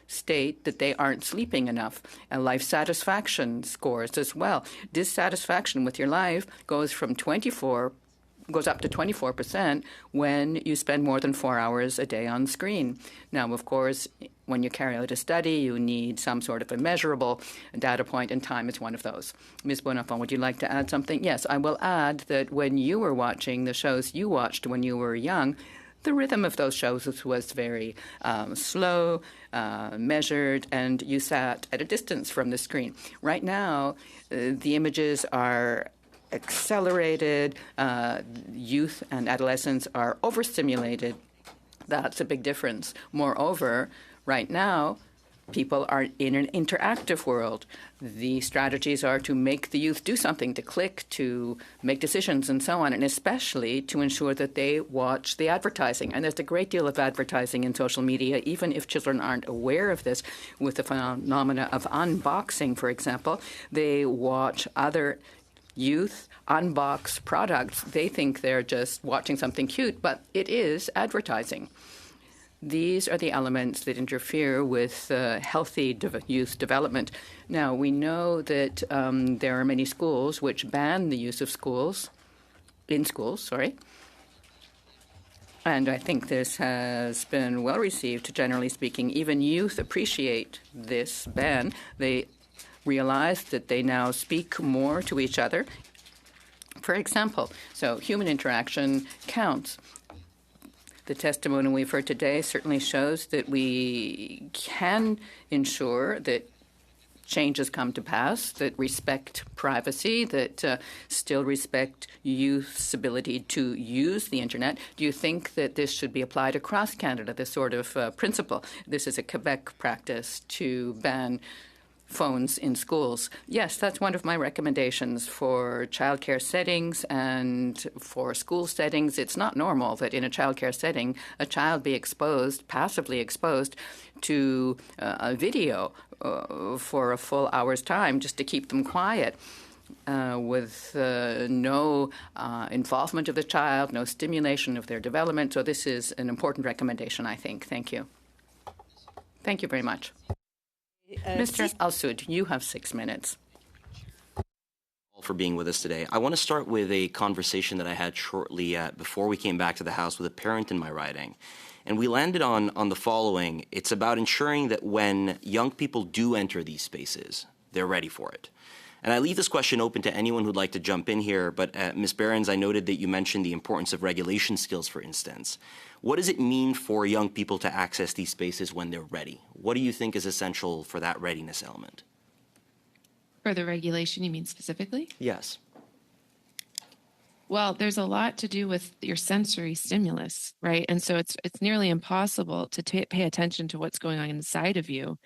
state that they aren't sleeping enough. And life satisfaction scores as well. Dissatisfaction with your life goes up to 24% when you spend more than 4 hours a day on screen. Now, of course, when you carry out a study, you need some sort of a measurable data point, and time is one of those. Ms. Bonafont, would you like to add something? Yes, I will add that when you were watching the shows you watched when you were young, the rhythm of those shows was very slow, measured, and you sat at a distance from the screen. Right now, the images are accelerated. Youth and adolescents are overstimulated. That's a big difference. Moreover, right now, people are in an interactive world. The strategies are to make the youth do something, to click, to make decisions, and so on, and especially to ensure that they watch the advertising. And there's a great deal of advertising in social media, even if children aren't aware of this. With the phenomena of unboxing, for example, they watch other youth unbox products. They think they're just watching something cute, but it is advertising. These are the elements that interfere with healthy youth development. Now, we know that there are many schools which ban the use of in schools. And I think this has been well received, generally speaking. Even youth appreciate this ban. They realize that they now speak more to each other. For example, so human interaction counts. The testimony we've heard today certainly shows that we can ensure that changes come to pass that respect privacy, that still respect youth's ability to use the internet. Do you think that this should be applied across Canada, this sort of principle? This is a Quebec practice to ban phones in schools. Yes, that's one of my recommendations for childcare settings and for school settings. It's not normal that in a childcare setting a child be exposed, passively exposed, to a video for a full hour's time just to keep them quiet. With no involvement of the child, no stimulation of their development. So this is an important recommendation, I think. Thank you. Thank you very much. Mr. Al-Sood, you have 6 minutes. For being with us today. I want to start with a conversation that I had shortly before we came back to the House with a parent in my riding. And we landed on the following. It's about ensuring that when young people do enter these spaces, they're ready for it. And I leave this question open to anyone who'd like to jump in here, but Ms. Behrens, I noted that you mentioned the importance of regulation skills, for instance. What does it mean for young people to access these spaces when they're ready? What do you think is essential for that readiness element? For the regulation, you mean specifically? Yes. Well, there's a lot to do with your sensory stimulus, right? And so it's nearly impossible to pay attention to what's going on inside of you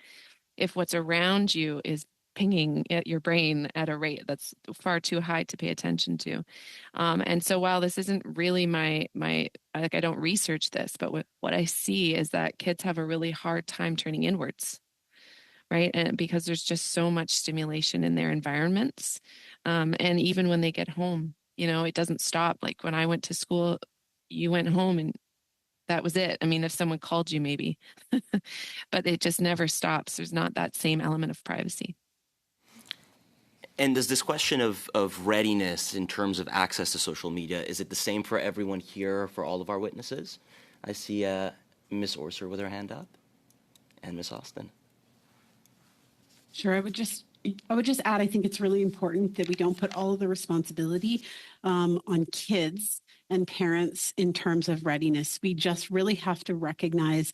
if what's around you is pinging at your brain at a rate that's far too high to pay attention to. And so while this isn't really my like I don't research this, but what I see is that kids have a really hard time turning inwards, right? And because there's just so much stimulation in their environments. And even when they get home, you know, it doesn't stop. Like when I went to school, you went home and that was it. I mean, if someone called you, maybe, but it just never stops. There's not that same element of privacy. And does this question of readiness in terms of access to social media, is it the same for everyone here, for all of our witnesses? I see Ms. Orser with her hand up and Ms. Austin. Sure, I would just add, I think it's really important that we don't put all of the responsibility on kids and parents in terms of readiness. We just really have to recognize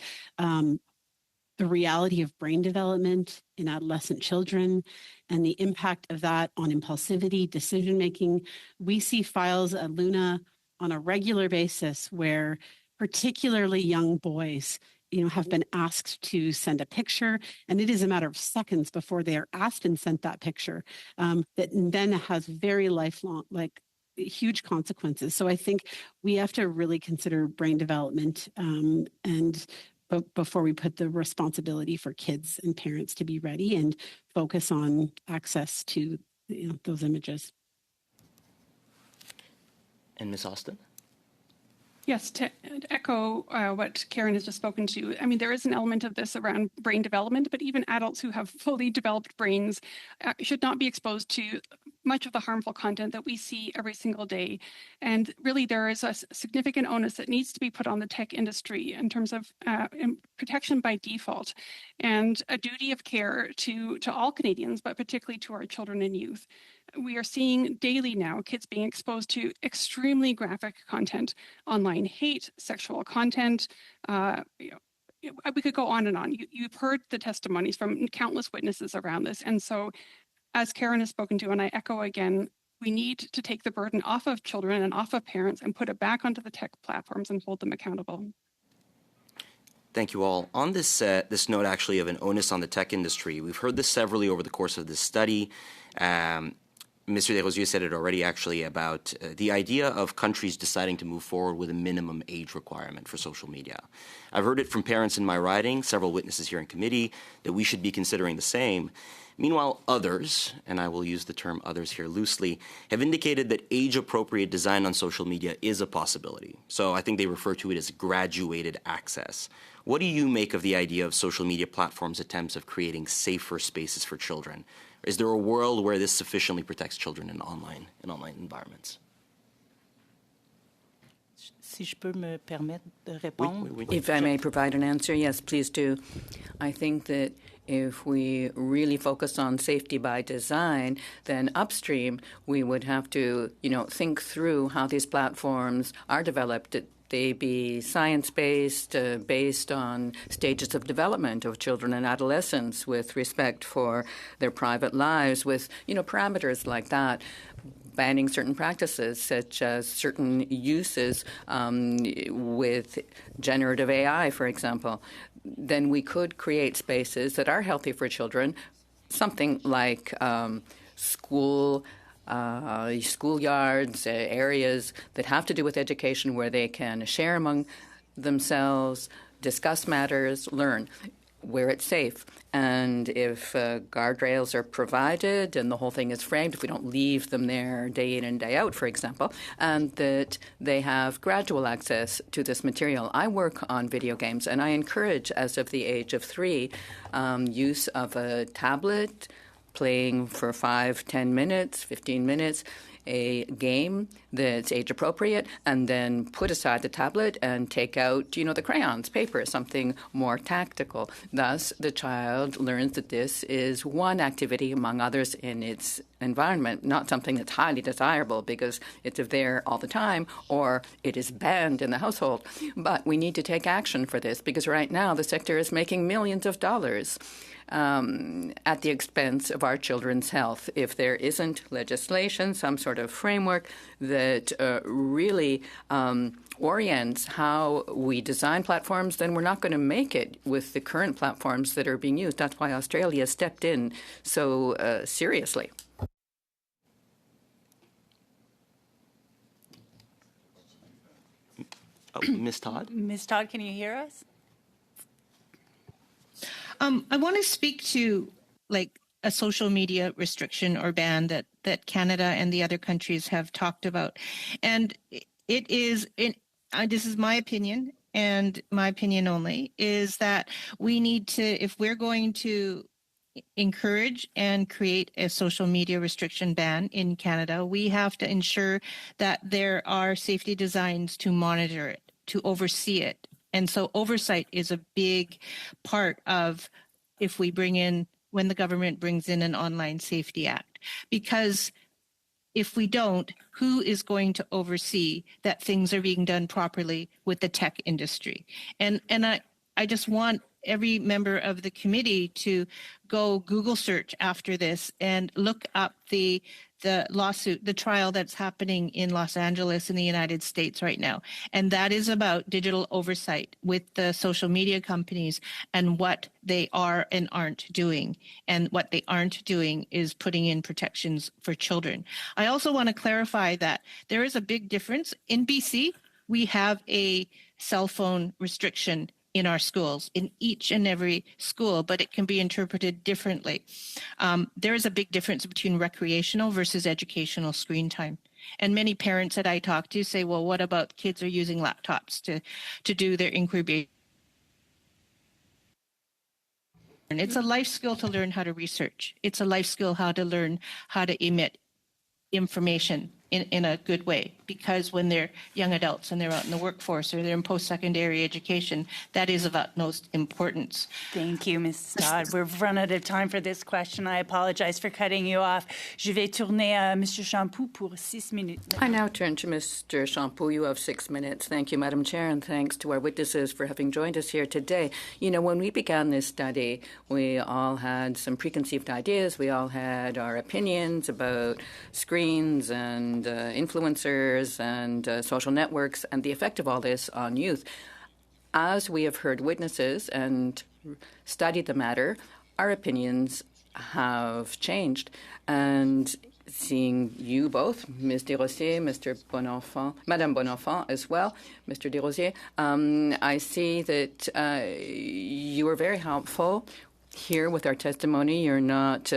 the reality of brain development in adolescent children and the impact of that on impulsivity, decision-making. We see files at Luna on a regular basis where particularly young boys, you know, have been asked to send a picture, and it is a matter of seconds before they are asked and sent that picture, that then has very lifelong, like huge consequences. So I think we have to really consider brain development before we put the responsibility for kids and parents to be ready and focus on access to, you know, those images. And Ms. Austin? Yes, to echo what Karen has just spoken to, I mean, there is an element of this around brain development, but even adults who have fully developed brains should not be exposed to much of the harmful content that we see every single day. And really, there is a significant onus that needs to be put on the tech industry in terms of protection by default and a duty of care to all Canadians, but particularly to our children and youth. We are seeing daily now kids being exposed to extremely graphic content, online hate, sexual content. We could go on and on. You've heard the testimonies from countless witnesses around this. And so, as Karen has spoken to, and I echo again, we need to take the burden off of children and off of parents and put it back onto the tech platforms and hold them accountable. Thank you all. On this note, actually, of an onus on the tech industry, we've heard this severally over the course of this study. Mr. Desrosiers said it already, actually, about the idea of countries deciding to move forward with a minimum age requirement for social media. I've heard it from parents in my riding, several witnesses here in committee, that we should be considering the same. Meanwhile, others, and I will use the term others here loosely, have indicated that age-appropriate design on social media is a possibility. So I think they refer to it as graduated access. What do you make of the idea of social media platforms' attempts of creating safer spaces for children? Is there a world where this sufficiently protects children in online environments? si je peux me permettre de répondre. If I may provide an answer, yes, please do. I think that if we really focus on safety by design, then upstream we would have to, think through how these platforms are developed. They be science-based, based on stages of development of children and adolescents with respect for their private lives, with, parameters like that. Banning certain practices, such as certain uses with generative AI, for example, then we could create spaces that are healthy for children, something like schoolyards, areas that have to do with education where they can share among themselves, discuss matters, learn, where it's safe. And if guardrails are provided and the whole thing is framed, if we don't leave them there day in and day out, for example, and that they have gradual access to this material. I work on video games, and I encourage, as of the age of 3, use of a tablet, playing for 5, 10 minutes, 15 minutes, a game that's age appropriate, and then put aside the tablet and take out, the crayons, paper, something more tactical. Thus, the child learns that this is one activity among others in its environment, not something that's highly desirable because it's there all the time or it is banned in the household. But we need to take action for this because right now the sector is making millions of dollars at the expense of our children's health. If there isn't legislation, some sort of framework that really orients how we design platforms, then we're not going to make it with the current platforms that are being used. That's why Australia stepped in so seriously. Ms. Todd? Ms. Todd, can you hear us? I want to speak to a social media restriction or ban that Canada and the other countries have talked about. And it is, this is my opinion and my opinion only, is that we need to, if we're going to encourage and create a social media restriction ban in Canada, we have to ensure that there are safety designs to monitor it, to oversee it. And so oversight is a big part of when the government brings in an Online Safety Act. Because if we don't, who is going to oversee that things are being done properly with the tech industry? And I just want every member of the committee to go Google search after this and look up the lawsuit, the trial that's happening in Los Angeles in the United States right now. And that is about digital oversight with the social media companies and what they are and aren't doing. And what they aren't doing is putting in protections for children. I also want to clarify that there is a big difference. In BC, we have a cell phone restriction in our schools, in each and every school, but it can be interpreted differently. There is a big difference between recreational versus educational screen time. And many parents that I talk to say, well, what about kids are using laptops to do their inquiry? And it's a life skill to learn how to research. It's a life skill how to learn how to emit information in a good way, because when they're young adults and they're out in the workforce or they're in post-secondary education, that is of utmost importance. Thank you, Ms. Todd. We've run out of time for this question. I apologize for cutting you off. Je vais tourner à Mr. Champoux pour 6 minutes. I now turn to Mr. Champoux. You have 6 minutes. Thank you, Madam Chair, and thanks to our witnesses for having joined us here today. When we began this study, we all had some preconceived ideas. We all had our opinions about screens and influencers and social networks and the effect of all this on youth. As we have heard witnesses and studied the matter, our opinions have changed. And seeing you both, Ms. Desrosiers, Mr. Bonenfant, Madame Bonenfant as well, Mr. Desrosiers, I see that you were very helpful here with our testimony. You're not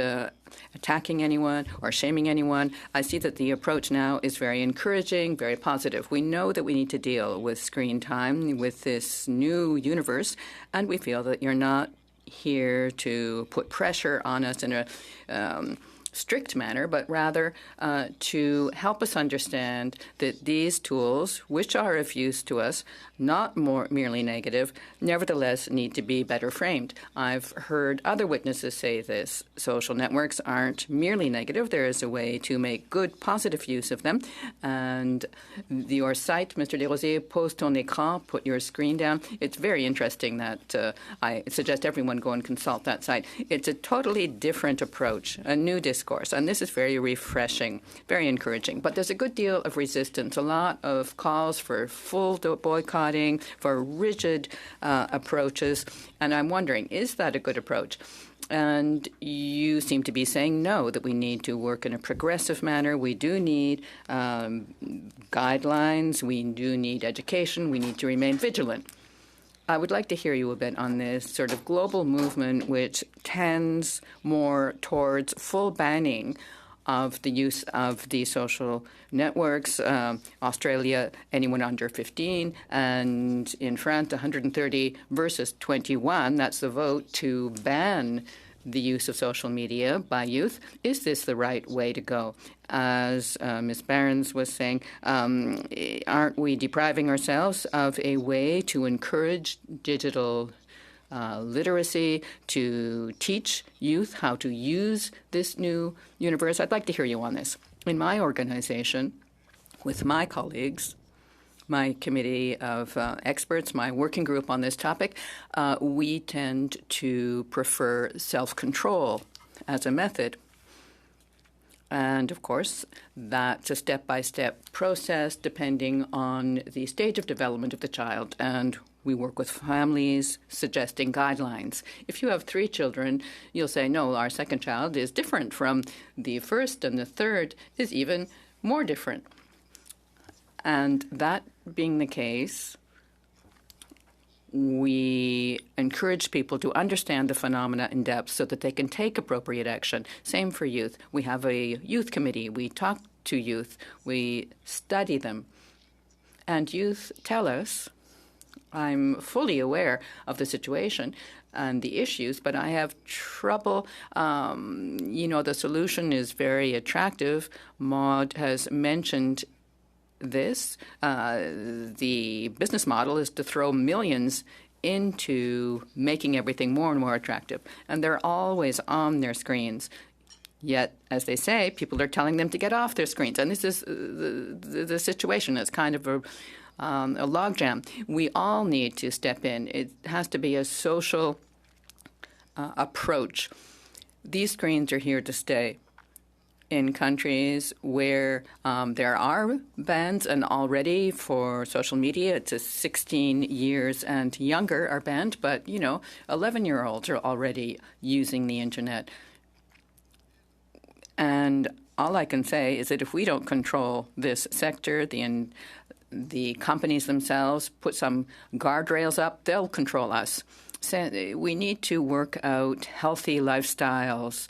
attacking anyone or shaming anyone. I see that the approach now is very encouraging, very positive. We know that we need to deal with screen time, with this new universe, and we feel that you're not here to put pressure on us in a strict manner, but rather to help us understand that these tools, which are of use to us, not merely negative, nevertheless need to be better framed. I've heard other witnesses say this. Social networks aren't merely negative. There is a way to make good, positive use of them. And your site, Mr. Desrosiers, pose ton écran, put your screen down. It's very interesting that I suggest everyone go and consult that site. It's a totally different approach, a new discourse, and this is very refreshing, very encouraging. But there's a good deal of resistance, a lot of calls for full boycotting, for rigid approaches, and I'm wondering, is that a good approach? And you seem to be saying no, that we need to work in a progressive manner. We do need guidelines. We do need education. We need to remain vigilant. I would like to hear you a bit on this sort of global movement which tends more towards full banning of the use of the social networks. Australia, anyone under 15, and in France, 130 versus 21. That's the vote to ban the use of social media by youth. Is this the right way to go? As Ms. Barons was saying, aren't we depriving ourselves of a way to encourage digital literacy, to teach youth how to use this new universe? I'd like to hear you on this. In my organization, with my colleagues, my committee of experts, my working group on this topic, we tend to prefer self-control as a method. And, of course, that's a step-by-step process depending on the stage of development of the child. And we work with families suggesting guidelines. If you have 3 children, you'll say, no, our second child is different from the first, and the third is even more different. And that being the case, we encourage people to understand the phenomena in depth so that they can take appropriate action. Same for youth. We have a youth committee. We talk to youth. We study them. And youth tell us, I'm fully aware of the situation and the issues, but I have trouble. The solution is very attractive. Maud has mentioned this. The business model is to throw millions into making everything more and more attractive. And they're always on their screens. Yet, as they say, people are telling them to get off their screens. And this is the situation. It's kind of a logjam. We all need to step in. It has to be a social approach. These screens are here to stay. In countries where there are bans, and already for social media, it's 16 years and younger are banned, but, 11-year-olds are already using the Internet. And all I can say is that if we don't control this sector, the companies themselves put some guardrails up, they'll control us. So we need to work out healthy lifestyles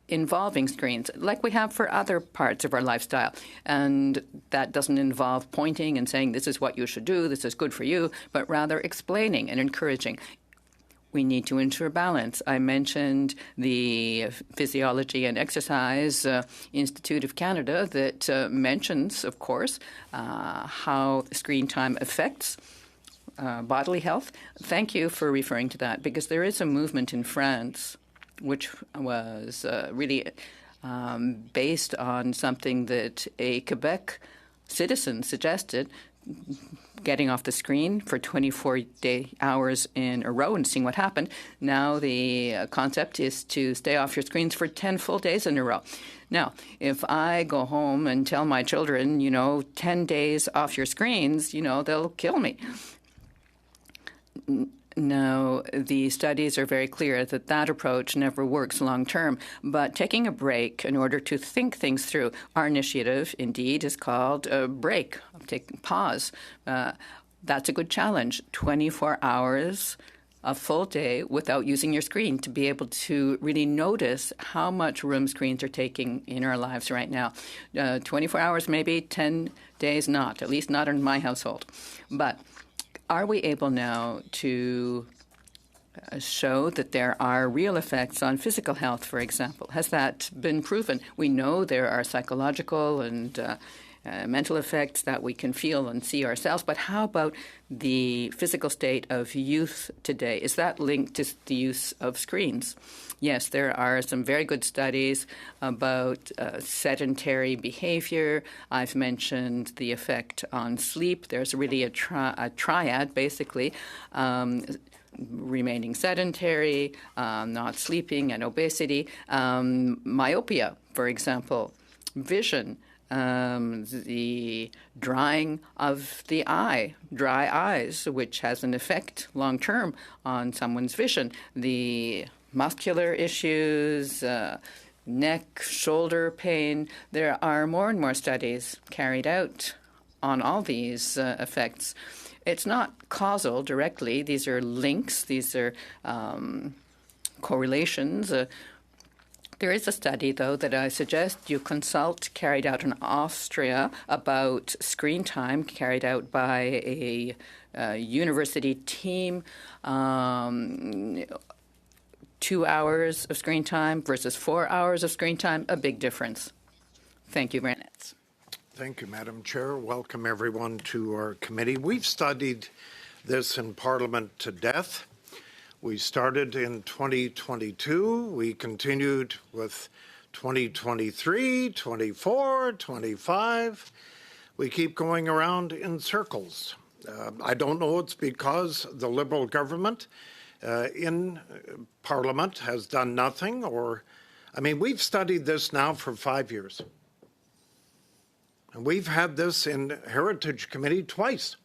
involving screens, like we have for other parts of our lifestyle. And that doesn't involve pointing and saying, this is what you should do, this is good for you, but rather explaining and encouraging. We need to ensure balance. I mentioned the Physiology and Exercise Institute of Canada that mentions, of course, how screen time affects bodily health. Thank you for referring to that, because there is a movement in France which was really based on something that a Quebec citizen suggested, getting off the screen for 24 hours in a row and seeing what happened. Now the concept is to stay off your screens for 10 full days in a row. Now, if I go home and tell my children, 10 days off your screens, they'll kill me. No, the studies are very clear that that approach never works long term. But taking a break in order to think things through, our initiative indeed is called a break, pause. That's a good challenge. 24 hours, a full day without using your screen, to be able to really notice how much room screens are taking in our lives right now. 24 hours maybe, 10 days not, at least not in my household. But are we able now to show that there are real effects on physical health, for example? Has that been proven? We know there are psychological and mental effects that we can feel and see ourselves, but how about the physical state of youth today? Is that linked to the use of screens? Yes, there are some very good studies about sedentary behavior. I've mentioned the effect on sleep. There's really a triad, basically. Remaining sedentary, not sleeping, and obesity. Myopia, for example, vision, the drying of the eye, dry eyes, which has an effect long-term on someone's vision. The muscular issues, neck, shoulder pain. There are more and more studies carried out on all these effects. It's not causal directly. These are links. These are correlations. There is a study, though, that I suggest you consult, carried out in Austria, about screen time, carried out by a university team. 2 hours of screen time versus 4 hours of screen time, a big difference. Thank you very much. Thank you, Madam Chair. Welcome everyone to our committee. We've studied this in Parliament to death. We started in 2022. We continued with 2023, 24, 25. We keep going around in circles. I don't know it's because the Liberal government in Parliament has done nothing, or, I mean, we've studied this now for 5 years. And we've had this in Heritage Committee twice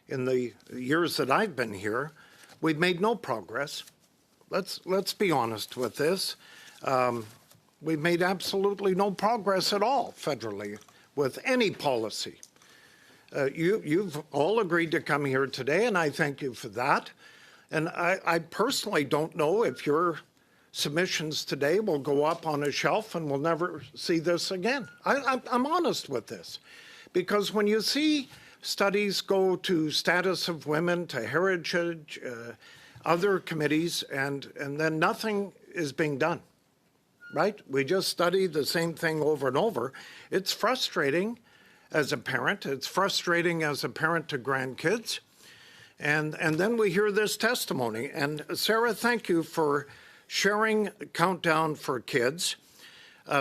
in the years that I've been here. We've made no progress. Let's be honest with this. We've made absolutely no progress at all federally with any policy. You've all agreed to come here today, and I thank you for that. And I personally don't know if your submissions today will go up on a shelf and we'll never see this again. I'm honest with this, because when you see studies go to status of women, to heritage, other committees, and then nothing is being done, right? We just study the same thing over and over. It's frustrating as a parent. It's frustrating as a parent to grandkids. And then we hear this testimony. And Sarah, thank you for sharing Countdown for Kids.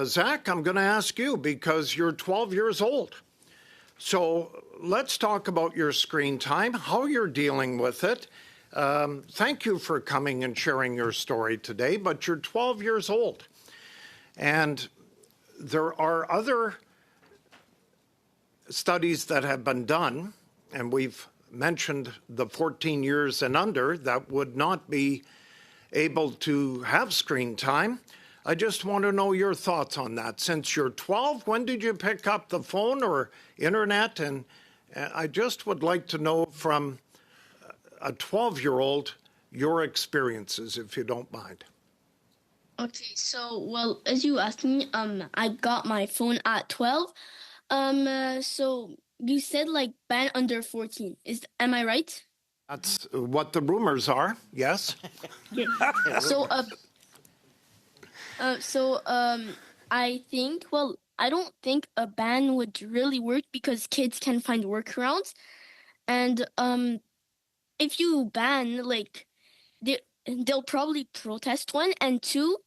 Zach, I'm going to ask you because you're 12 years old. So let's talk about your screen time, how you're dealing with it. Thank you for coming and sharing your story today, but you're 12 years old. And there are other studies that have been done, and we've mentioned the 14 years and under that would not be able to have screen time. I just want to know your thoughts on that. Since you're 12, when did you pick up the phone or internet? And I just would like to know from a 12-year-old your experiences, if you don't mind. Okay, so, well, as you asked me, I got my phone at 12. So you said like ban under 14. Am I right? That's what the rumors are, yes. Yeah. I think, well, I don't think a ban would really work because kids can find workarounds. And if you ban, like, they'll probably protest, one. And two,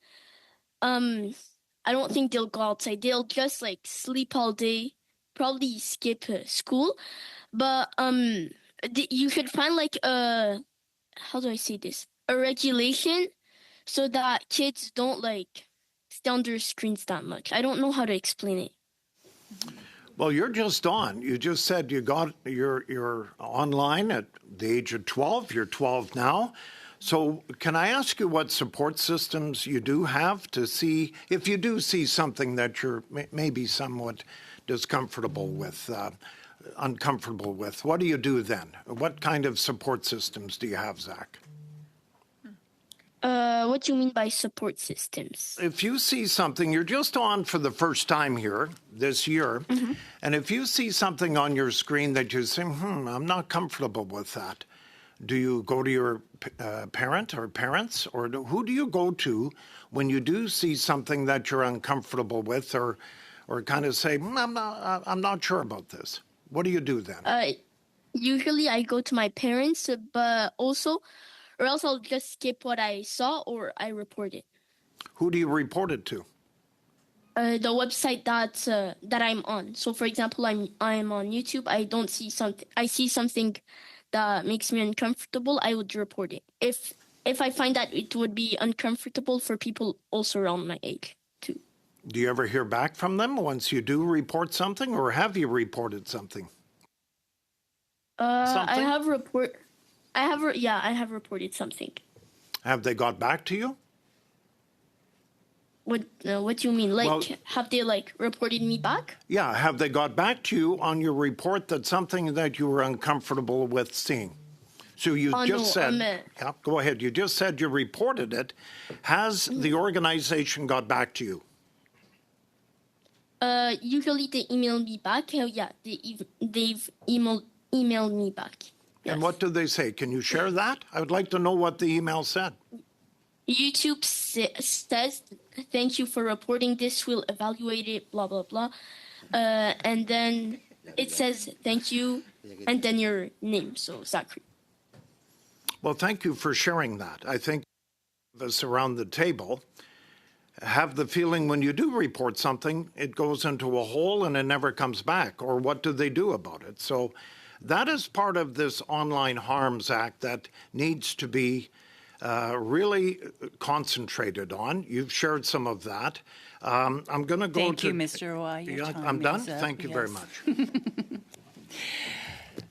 I don't think they'll go outside. They'll just, like, sleep all day, probably skip school. But you should find, like, how do I say this? A regulation so that kids don't, like, stay on their screens that much. I don't know how to explain it. Well, you're just on. You just said you're online at the age of 12. You're 12 now. So can I ask you what support systems you do have to see, if you do see something that you're maybe somewhat uncomfortable with, what do you do then? What kind of support systems do you have, Zach? What do you mean by support systems? If you see something, you're just on for the first time here this year, and if you see something on your screen that you say, I'm not comfortable with that, Do you go to your parent or parents, or who do you go to when you do see something that you're uncomfortable with, or kind of say, I'm not sure about this? What do you do then? Usually I go to my parents, but also, or else I'll just skip what I saw or I report it. Who do you report it to? The website that I'm on. So, for example, I'm on YouTube. I don't see something. I see something that makes me uncomfortable. I would report it. If I find that it would be uncomfortable for people also around my age too. Do you ever hear back from them once you do report something, or have you reported something? I have reported something. Have they got back to you? What do you mean? Like, Well, have they reported me back? Yeah, have they got back to you on your report that something that you were uncomfortable with seeing? So you just said, yeah, go ahead. You just said you reported it. Has the organization got back to you? Usually they email me back. Yeah, they've emailed me back. Yes. And what do they say? Can you share that? I would like to know what the email said. YouTube says, thank you for reporting this. We'll evaluate it, blah, blah, blah. And then it says, thank you, and then your name. So, Zachary. Well, thank you for sharing that. I think of us around the table have the feeling when you do report something, it goes into a hole and it never comes back. Or what do they do about it? So that is part of this Online Harms Act that needs to be really concentrated on. You've shared some of that. I'm going to go Thank you, Mr. Roy. I'm done? Thank you very much.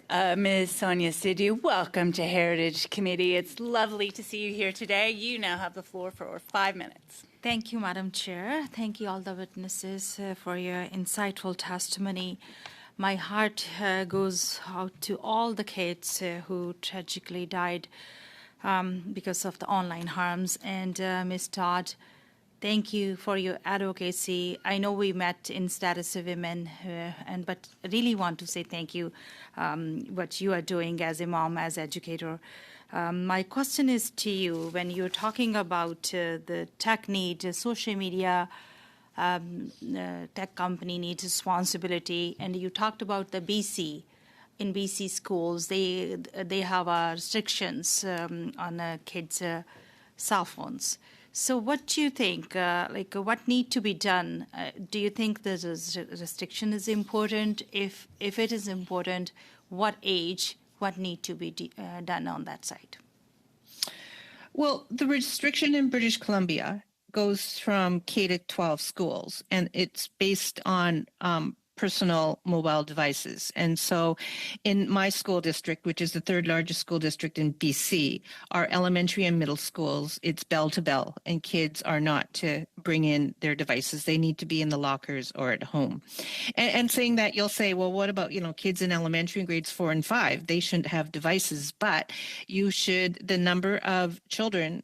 Ms. Sonia Sidhu, welcome to Heritage Committee. It's lovely to see you here today. You now have the floor for 5 minutes. Thank you, Madam Chair. Thank you, all the witnesses, for your insightful testimony. My heart goes out to all the kids who tragically died because of the online harms. And Ms. Todd, thank you for your advocacy. I know we met in Status of Women, but I really want to say thank you, what you are doing as a mom, as educator. My question is to you, when you're talking about the tech need, social media, tech company needs responsibility, and you talked about the BC. In BC schools, they have restrictions on kids' cell phones. So what do you think, what need to be done? Do you think the restriction is important? If it is important, what age, what need to be done on that side? Well, the restriction in British Columbia goes from K to 12 schools, and it's based on personal mobile devices. And so in my school district, which is the third largest school district in BC, our elementary and middle schools, it's bell to bell, and kids are not to bring in their devices. They need to be in the lockers or at home. And saying that, you'll say, well, what about, kids in elementary grades 4 and 5? They shouldn't have devices, but the number of children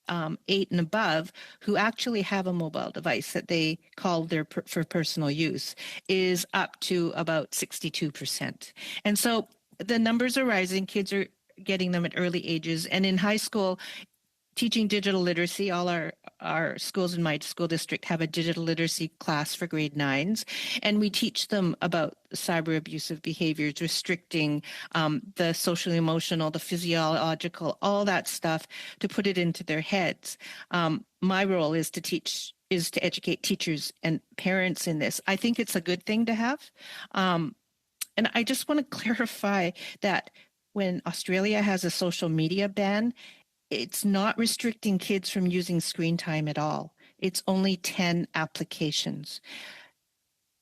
8 and above who actually have a mobile device that they call for personal use is up to about 62%. And so the numbers are rising. Kids are getting them at early ages. And in high school, teaching digital literacy, all our schools in my school district have a digital literacy class for grade 9s, and we teach them about cyber abusive behaviors, restricting the social, emotional, the physiological, all that stuff, to put it into their heads. My role is to educate teachers and parents in this. I think it's a good thing to have. And I just want to clarify that when Australia has a social media ban, it's not restricting kids from using screen time at all. It's only 10 applications.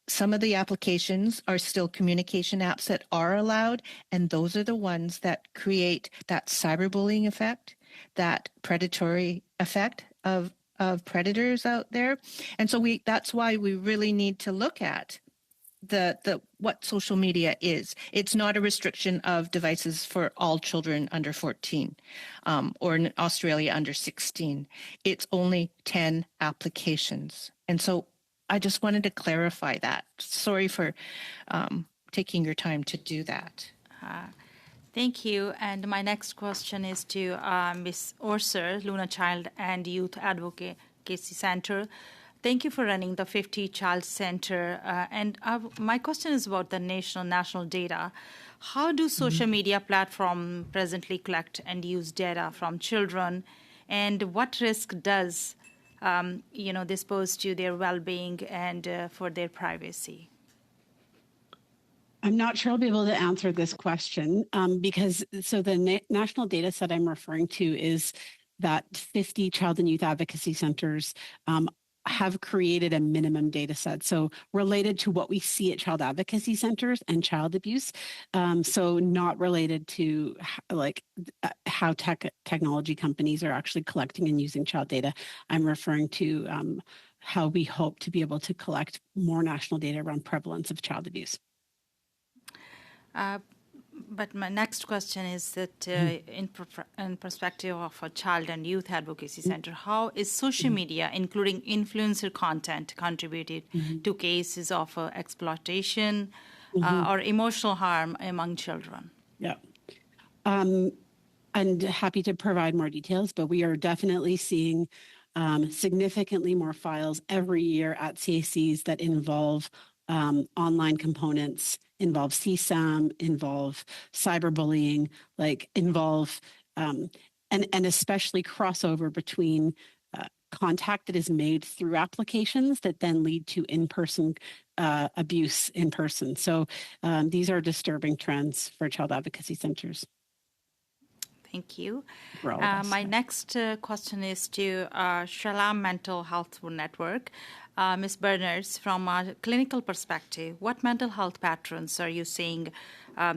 Some of the applications are still communication apps that are allowed, and those are the ones that create that cyberbullying effect, that predatory effect of predators out there. And so that's why we really need to look at what social media is. It's not a restriction of devices for all children under 14 or in Australia under 16. It's only 10 applications. And so I just wanted to clarify that. Sorry for taking your time to do that. Thank you. And my next question is to Ms. Orser, Luna Child and Youth Advocacy Center. Thank you for running the 50 Child Center. My question is about the national data. How do social media platforms presently collect and use data from children? And what risk does this pose to their well-being and for their privacy? I'm not sure I'll be able to answer this question because the national data set I'm referring to is that 50 child and youth advocacy centers have created a minimum data set. So related to what we see at child advocacy centers and child abuse. So not related to how technology companies are actually collecting and using child data. I'm referring to how we hope to be able to collect more national data around prevalence of child abuse. But my next question is that in perspective of a child and youth advocacy center, how is social media, including influencer content, contributed to cases of exploitation or emotional harm among children? Yeah. I'm happy to provide more details, but we are definitely seeing significantly more files every year at CACs that involve online components, involve CSAM, involve cyberbullying, involve, and especially crossover between contact that is made through applications that then lead to in-person abuse in person. So these are disturbing trends for child advocacy centers. Thank you. My next question is to Shalom Mental Health Network. Ms. Berners, from a clinical perspective, what mental health patterns are you seeing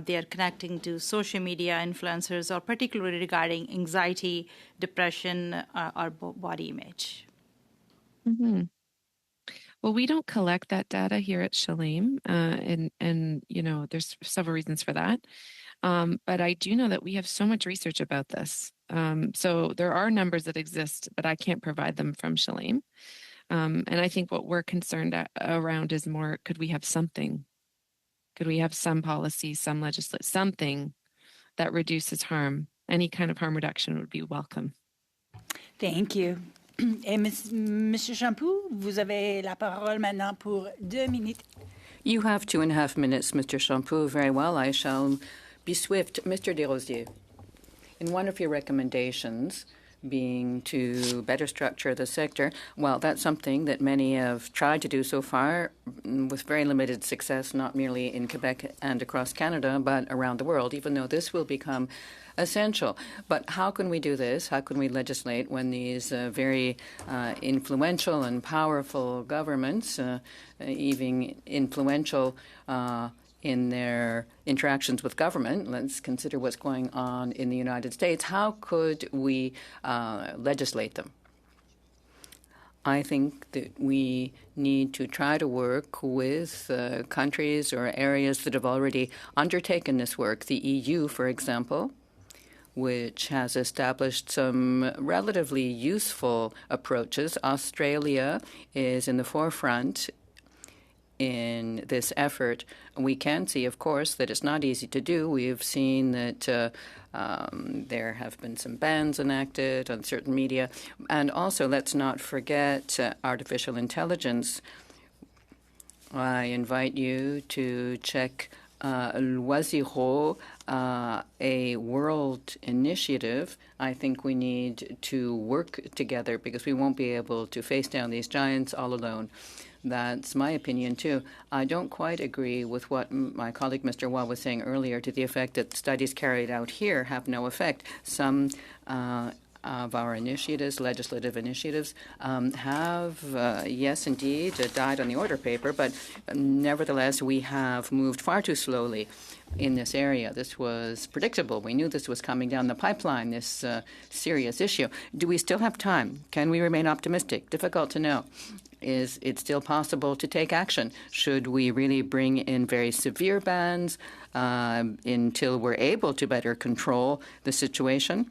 they are connecting to social media influencers, or particularly regarding anxiety, depression, or body image? Well, we don't collect that data here at Shalem, and there's several reasons for that. But I do know that we have so much research about this. So there are numbers that exist, but I can't provide them from Shalem. And I think what we're concerned around is more, could we have something? Could we have some policy, some legislation, something that reduces harm? Any kind of harm reduction would be welcome. Thank you. Et Monsieur Champoux, vous avez la parole maintenant pour 2 minutes. You have 2.5 minutes, Mr. Champoux. Very well, I shall be swift. Mr. Desrosiers, in one of your recommendations, being to better structure the sector, well, that's something that many have tried to do so far with very limited success, not merely in Quebec and across Canada, but around the world, even though this will become essential. But how can we do this? How can we legislate when these very influential and powerful governments, even influential in their interactions with government, let's consider what's going on in the United States, how could we legislate them? I think that we need to try to work with countries or areas that have already undertaken this work. The EU, for example, which has established some relatively useful approaches. Australia is in the forefront in this effort. We can see, of course, that it's not easy to do. We've seen that there have been some bans enacted on certain media. And also, let's not forget artificial intelligence. I invite you to check Loisiro, a world initiative. I think we need to work together because we won't be able to face down these giants all alone. That's my opinion, too. I don't quite agree with what my colleague Mr. Waugh was saying earlier to the effect that studies carried out here have no effect. Some of our initiatives, legislative initiatives, have, yes, indeed, died on the order paper, but nevertheless, we have moved far too slowly in this area. This was predictable. We knew this was coming down the pipeline, this serious issue. Do we still have time? Can we remain optimistic? Difficult to know. Is it still possible to take action? Should we really bring in very severe bans until we're able to better control the situation?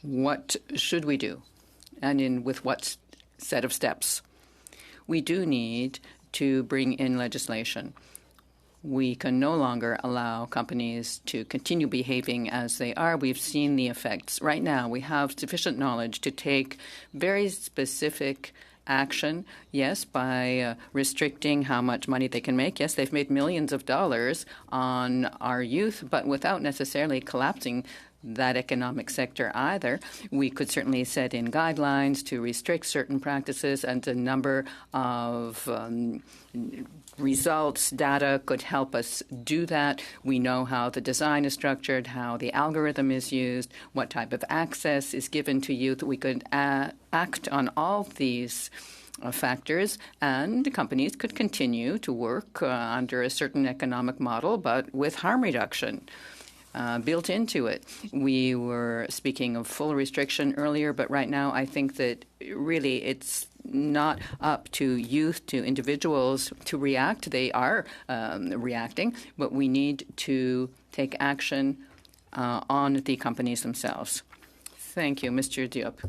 What should we do? And with what set of steps? We do need to bring in legislation. We can no longer allow companies to continue behaving as they are. We've seen the effects. Right now, we have sufficient knowledge to take very specific action, yes, by restricting how much money they can make. Yes, they've made millions of dollars on our youth, but without necessarily collapsing that economic sector either. We could certainly set in guidelines to restrict certain practices, and a number of results, data could help us do that. We know how the design is structured, how the algorithm is used, what type of access is given to youth. We could act on all these factors, and companies could continue to work under a certain economic model, but with harm reduction built into it. We were speaking of full restriction earlier, but right now I think that really it's not up to youth, to individuals to react. They are reacting, but we need to take action on the companies themselves. Thank you. Mr. Diop.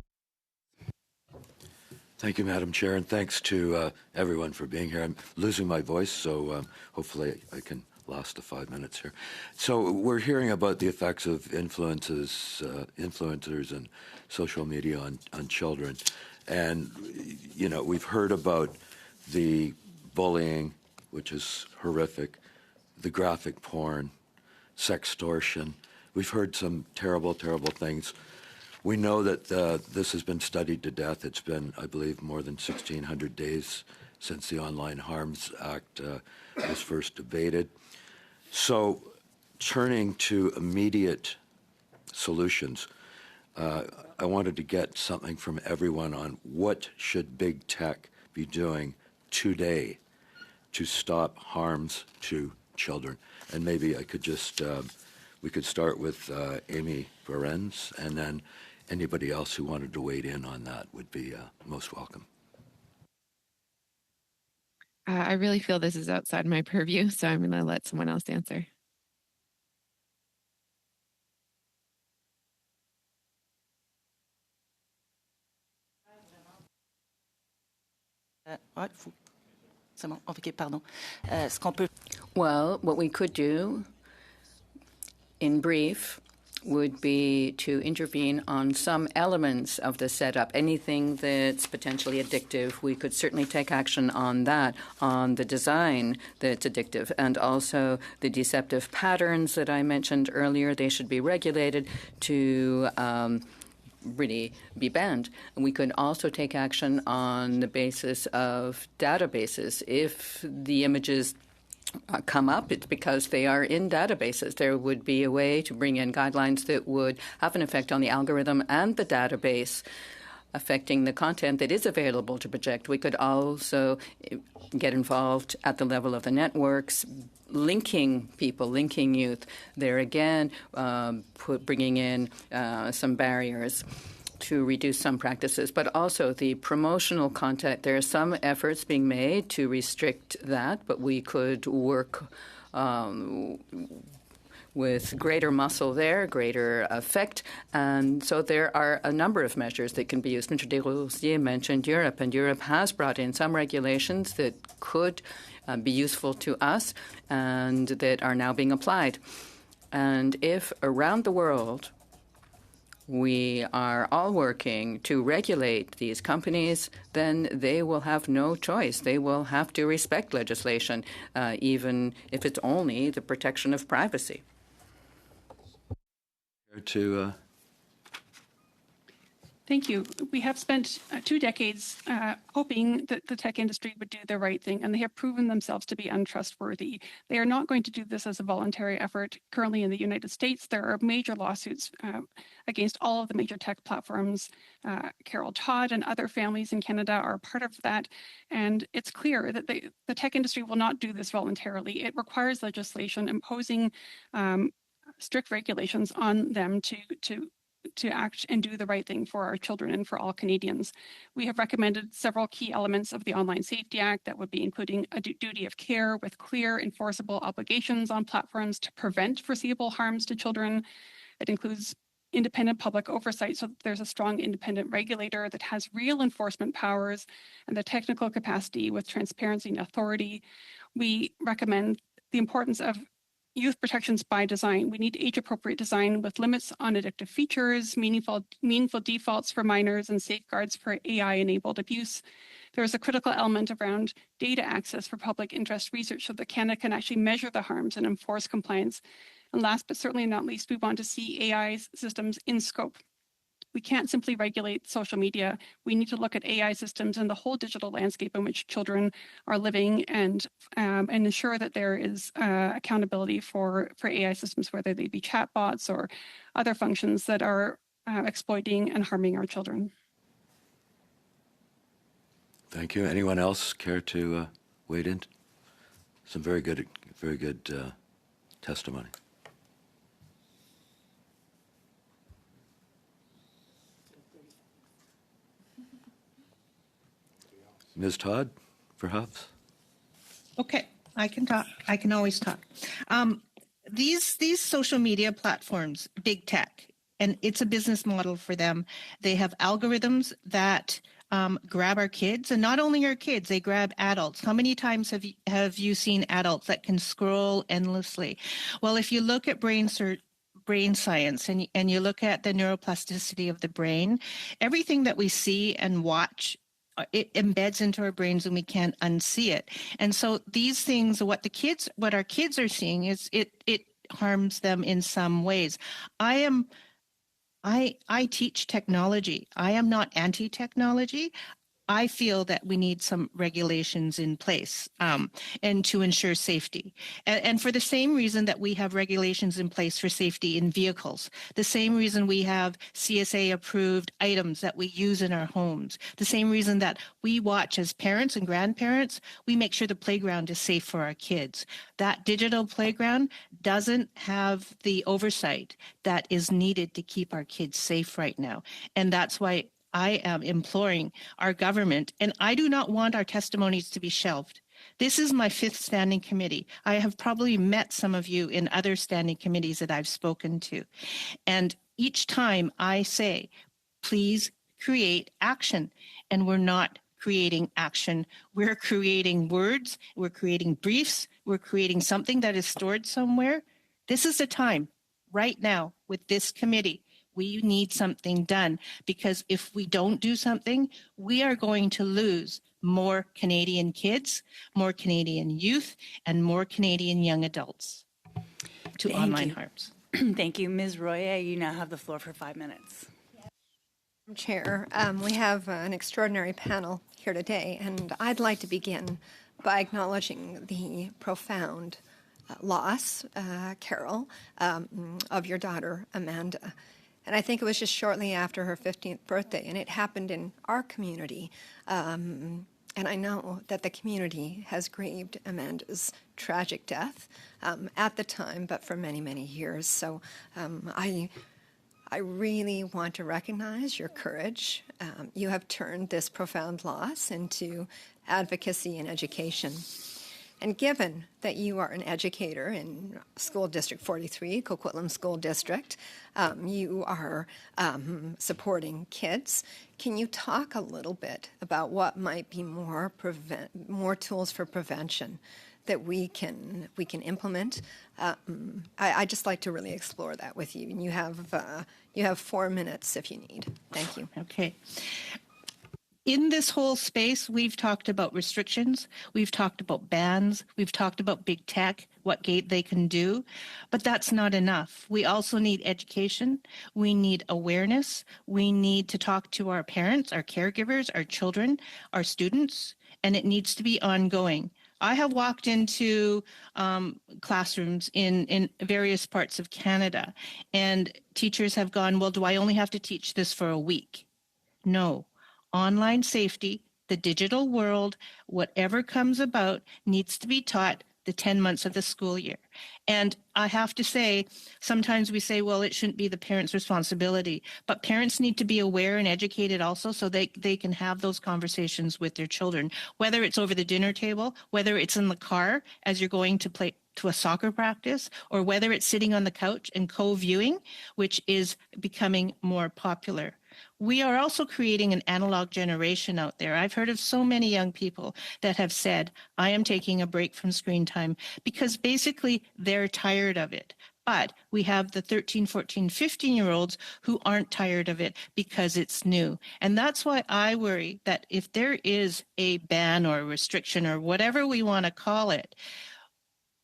Thank you, Madam Chair, and thanks to everyone for being here. I'm losing my voice, so hopefully I can last the 5 minutes here. So we're hearing about the effects of influencers and social media on children. And, you know, we've heard about the bullying, which is horrific, the graphic porn, sextortion. We've heard some terrible, terrible things. We know that this has been studied to death. It's been, I believe, more than 1,600 days since the Online Harms Act was first debated. So turning to immediate solutions, I wanted to get something from everyone on what should big tech be doing today to stop harms to children. And maybe I could just, we could start with Amy Behrens, and then anybody else who wanted to weigh in on that would be most welcome. I really feel this is outside my purview, so I'm going to let someone else answer. Well, what we could do, in brief, would be to intervene on some elements of the setup. Anything that's potentially addictive, we could certainly take action on that, on the design that's addictive, and also the deceptive patterns that I mentioned earlier. They should be regulated to really be banned. And we could also take action on the basis of databases. If the images come up, it's because they are in databases. There would be a way to bring in guidelines that would have an effect on the algorithm and the database, affecting the content that is available to project. We could also get involved at the level of the networks, linking people, linking youth. There again, bringing in some barriers to reduce some practices, but also the promotional content. There are some efforts being made to restrict that, but we could work with greater muscle there, greater effect. And so there are a number of measures that can be used. Mr. Desrosiers mentioned Europe, and Europe has brought in some regulations that could be useful to us and that are now being applied. And if around the world we are all working to regulate these companies, then they will have no choice. They will have to respect legislation, even if it's only the protection of privacy. Thank you. We have spent 2 decades hoping that the tech industry would do the right thing, and they have proven themselves to be untrustworthy. They are not going to do this as a voluntary effort. Currently in the United States, there are major lawsuits against all of the major tech platforms. Carol Todd and other families in Canada are part of that, and it's clear that the tech industry will not do this voluntarily. It requires legislation imposing strict regulations on them to act and do the right thing for our children and for all Canadians. We have recommended several key elements of the Online Safety Act that would be including a duty of care with clear enforceable obligations on platforms to prevent foreseeable harms to children. It includes independent public oversight so that there's a strong independent regulator that has real enforcement powers and the technical capacity with transparency and authority. We recommend the importance of youth protections by design. We need age-appropriate design with limits on addictive features, meaningful defaults for minors, and safeguards for AI-enabled abuse. There is a critical element around data access for public interest research so that Canada can actually measure the harms and enforce compliance. And last but certainly not least, we want to see AI systems in scope. We can't simply regulate social media. We need to look at AI systems and the whole digital landscape in which children are living, and ensure that there is accountability for AI systems, whether they be chatbots or other functions that are exploiting and harming our children. Thank you. Anyone else care to wade in? Some very good testimony. Ms. Todd, perhaps? Okay, I can talk. I can always talk. These social media platforms, big tech, and it's a business model for them. They have algorithms that grab our kids, and not only our kids, they grab adults. How many times have you seen adults that can scroll endlessly? Well, if you look at brain science and you look at the neuroplasticity of the brain, everything that we see and watch, it embeds into our brains and we can't unsee it. And so these things, what our kids are seeing is it harms them in some ways. I teach technology. I am not anti-technology. I feel that we need some regulations in place and to ensure safety. And for the same reason that we have regulations in place for safety in vehicles, the same reason we have CSA-approved items that we use in our homes, the same reason that we watch as parents and grandparents, we make sure the playground is safe for our kids. That digital playground doesn't have the oversight that is needed to keep our kids safe right now. And that's why I am imploring our government, and I do not want our testimonies to be shelved. This is my 5th standing committee. I have probably met some of you in other standing committees that I've spoken to. And each time I say, please create action. And we're not creating action. We're creating words. We're creating briefs. We're creating something that is stored somewhere. This is the time right now with this committee. We need something done, because if we don't do something, we are going to lose more Canadian kids, more Canadian youth, and more Canadian young adults to online harms. Thank you. Ms. Roya, you now have the floor for 5 minutes. Chair, we have an extraordinary panel here today, and I'd like to begin by acknowledging the profound loss, Carol, of your daughter, Amanda. And I think it was just shortly after her 15th birthday, and it happened in our community. And I know that the community has grieved Amanda's tragic death at the time, but for many, many years. So I really want to recognize your courage. You have turned this profound loss into advocacy and education. And given that you are an educator in School District 43, Coquitlam School District, you are supporting kids. Can you talk a little bit about what might be more tools for prevention that we can implement? I'd just like to really explore that with you. And you have 4 minutes if you need. Thank you. Okay. In this whole space, we've talked about restrictions, we've talked about bans, we've talked about big tech, what they can do, but that's not enough. We also need education, we need awareness, we need to talk to our parents, our caregivers, our children, our students, and it needs to be ongoing. I have walked into classrooms in various parts of Canada, and teachers have gone, well, do I only have to teach this for a week? No. Online safety, the digital world, whatever comes about, needs to be taught the 10 months of the school year. And I have to say, sometimes we say, well, it shouldn't be the parents' responsibility, but parents need to be aware and educated also so they can have those conversations with their children, whether it's over the dinner table, whether it's in the car as you're going to a soccer practice, or whether it's sitting on the couch and co-viewing, which is becoming more popular. we are also creating an analog generation out there. I've heard of so many young people that have said, I am taking a break from screen time because basically they're tired of it. But we have the 13, 14, 15-year-olds who aren't tired of it because it's new. And that's why I worry that if there is a ban or a restriction or whatever we want to call it,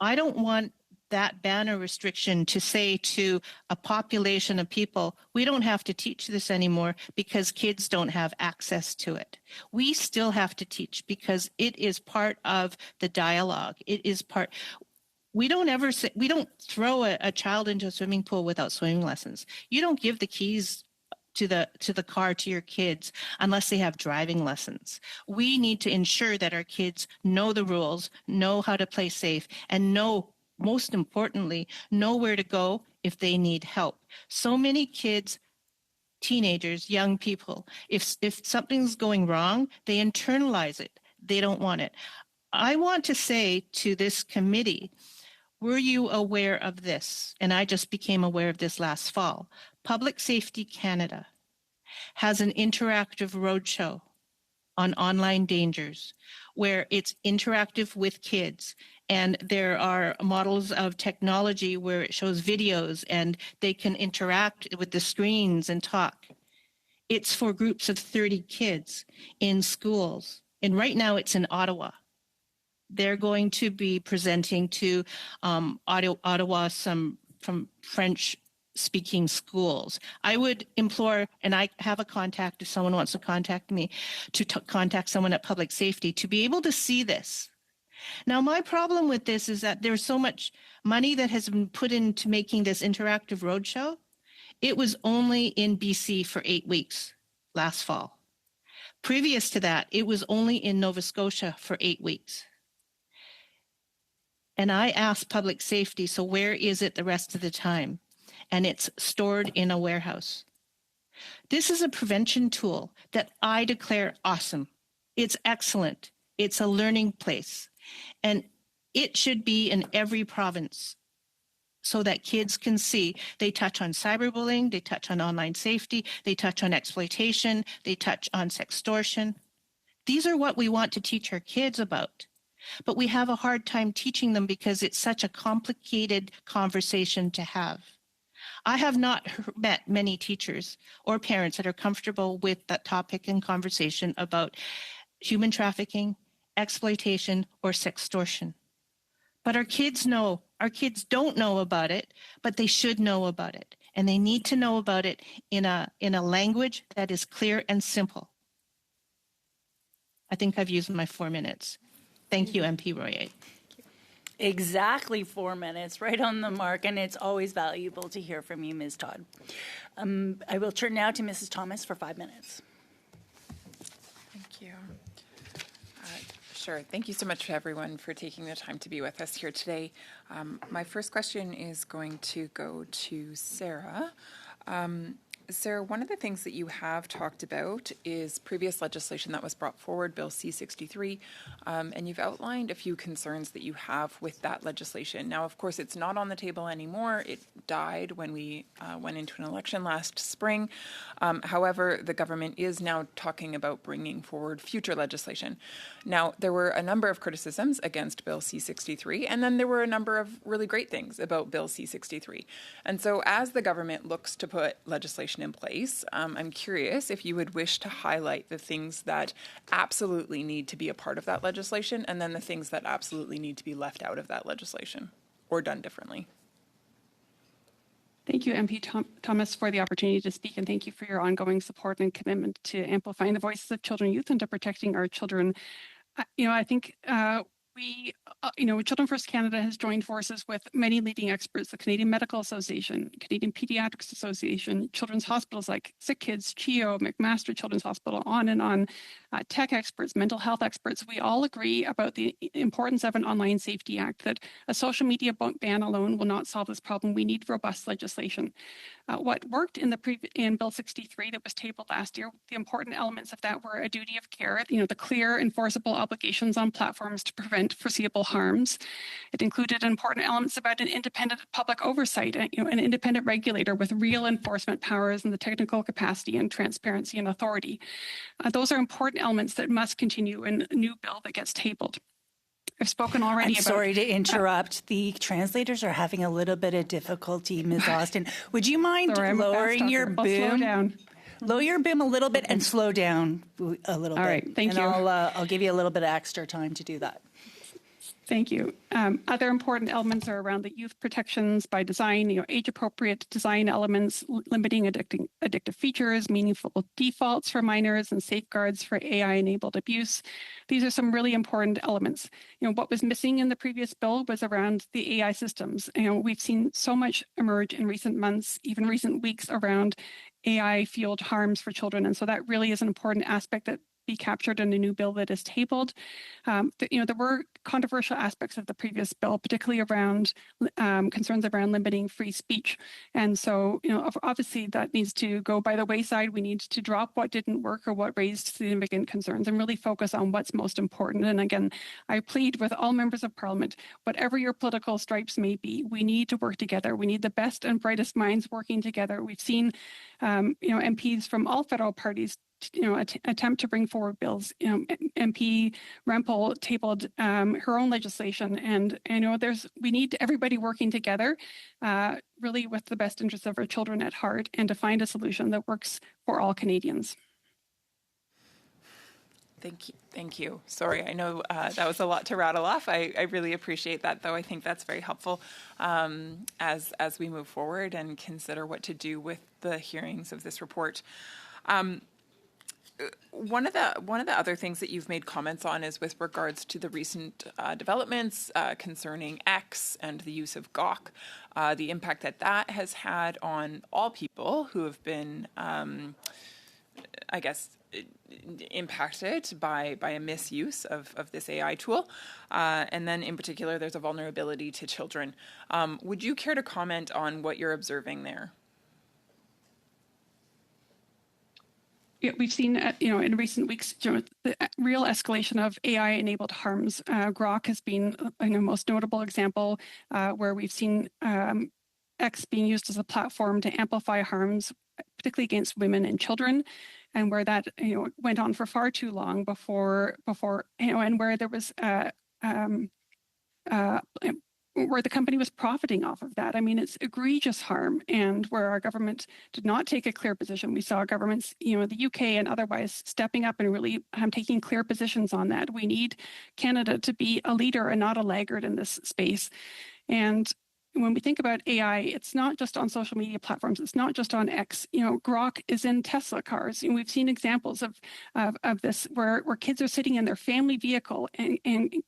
I don't want that ban or restriction to say to a population of people, we don't have to teach this anymore because kids don't have access to it. We still have to teach because it is part of the dialogue. It is part. We don't throw a child into a swimming pool without swimming lessons. You don't give the keys to the car to your kids unless they have driving lessons. We need to ensure that our kids know the rules, know how to play safe, and most importantly, know where to go if they need help. So many kids, teenagers, young people, if something's going wrong, they internalize it. They don't want it. I want to say to this committee, were you aware of this? And I just became aware of this last fall. Public Safety Canada has an interactive roadshow on online dangers where it's interactive with kids. And there are models of technology where it shows videos and they can interact with the screens and talk. It's for groups of 30 kids in schools. And right now it's in Ottawa. They're going to be presenting to Ottawa some from French-speaking schools. I would implore, and I have a contact if someone wants to contact me, to contact someone at Public Safety to be able to see this. Now, my problem with this is that there's so much money that has been put into making this interactive roadshow. It was only in BC for 8 weeks last fall. Previous to that, it was only in Nova Scotia for 8 weeks. And I asked Public Safety, so where is it the rest of the time? And it's stored in a warehouse. This is a prevention tool that I declare awesome. It's excellent. It's a learning place. And it should be in every province so that kids can see. They touch on cyberbullying, they touch on online safety, they touch on exploitation, they touch on sextortion. These are what we want to teach our kids about. But we have a hard time teaching them because it's such a complicated conversation to have. I have not met many teachers or parents that are comfortable with that topic and conversation about human trafficking, exploitation, or sextortion. But our kids know. Our kids don't know about it, but they should know about it. And they need to know about it in a language that is clear and simple. I think I've used my 4 minutes. Thank you, MP Royer. Exactly 4 minutes, right on the mark, and it's always valuable to hear from you, Ms. Todd. I will turn now to Mrs. Thomas for 5 minutes. Thank you. Sure. Thank you so much, everyone, for taking the time to be with us here today. My first question is going to go to Sarah. Sarah, one of the things that you have talked about is previous legislation that was brought forward, Bill C-63, and you've outlined a few concerns that you have with that legislation. Now, of course, it's not on the table anymore. It died when we went into an election last spring. However, the government is now talking about bringing forward future legislation. Now, there were a number of criticisms against Bill C-63, and then there were a number of really great things about Bill C-63. And so as the government looks to put legislation in place, I'm curious if you would wish to highlight the things that absolutely need to be a part of that legislation and then the things that absolutely need to be left out of that legislation or done differently. Thank you, MP Thomas, for the opportunity to speak, and thank you for your ongoing support and commitment to amplifying the voices of children and youth and to protecting our children. I think Children First Canada has joined forces with many leading experts, the Canadian Medical Association, Canadian Pediatrics Association, children's hospitals like Sick Kids, CHEO, McMaster Children's Hospital, on, tech experts, mental health experts. We all agree about the importance of an Online Safety Act, that a social media ban alone will not solve this problem. We need robust legislation. What worked in in Bill 63 that was tabled last year, the important elements of that were a duty of care, the clear enforceable obligations on platforms to prevent foreseeable harms. It included important elements about an independent public oversight, an independent regulator with real enforcement powers and the technical capacity and transparency and authority. Those are important elements that must continue in a new bill that gets tabled. I've spoken already I'm about... sorry to interrupt. The translators are having a little bit of difficulty, Ms. Austin. Would you mind lowering your boom? Slow down. Lower your boom a little bit and slow down a little bit. All right, thank you. I'll give you a little bit of extra time to do that. Thank you. Other important elements are around the youth protections by design, age-appropriate design elements, limiting addictive features, meaningful defaults for minors, and safeguards for AI-enabled abuse. These are some really important elements. What was missing in the previous bill was around the AI systems. We've seen so much emerge in recent months, even recent weeks, around AI-fueled harms for children, and so that really is an important aspect that be captured in a new bill that is tabled. There were controversial aspects of the previous bill, particularly around concerns around limiting free speech. And so, obviously that needs to go by the wayside. We need to drop what didn't work or what raised significant concerns and really focus on what's most important. And again, I plead with all members of Parliament, whatever your political stripes may be, we need to work together. We need the best and brightest minds working together. We've seen, MPs from all federal parties attempt to bring forward bills. MP Rempel tabled her own legislation, and we need everybody working together, really with the best interests of our children at heart, and to find a solution that works for all Canadians. Thank you. Sorry, I know that was a lot to rattle off. I really appreciate that, though. I think that's very helpful as we move forward and consider what to do with the hearings of this report. One of the other things that you've made comments on is with regards to the recent developments concerning X and the use of Gawk, the impact that has had on all people who have been, impacted by a misuse of this AI tool. And then in particular, there's a vulnerability to children. Would you care to comment on what you're observing there? We've seen, in recent weeks, the real escalation of AI-enabled harms. Grok has been the most notable example where we've seen X being used as a platform to amplify harms, particularly against women and children, and where that went on for far too long before and where there was where the company was profiting off of that. I mean, it's egregious harm, and where our government did not take a clear position. We saw governments, the UK and otherwise, stepping up and really taking clear positions on that. We need Canada to be a leader and not a laggard in this space. And when we think about AI, it's not just on social media platforms. It's not just on X. Grok is in Tesla cars. And we've seen examples of this where kids are sitting in their family vehicle and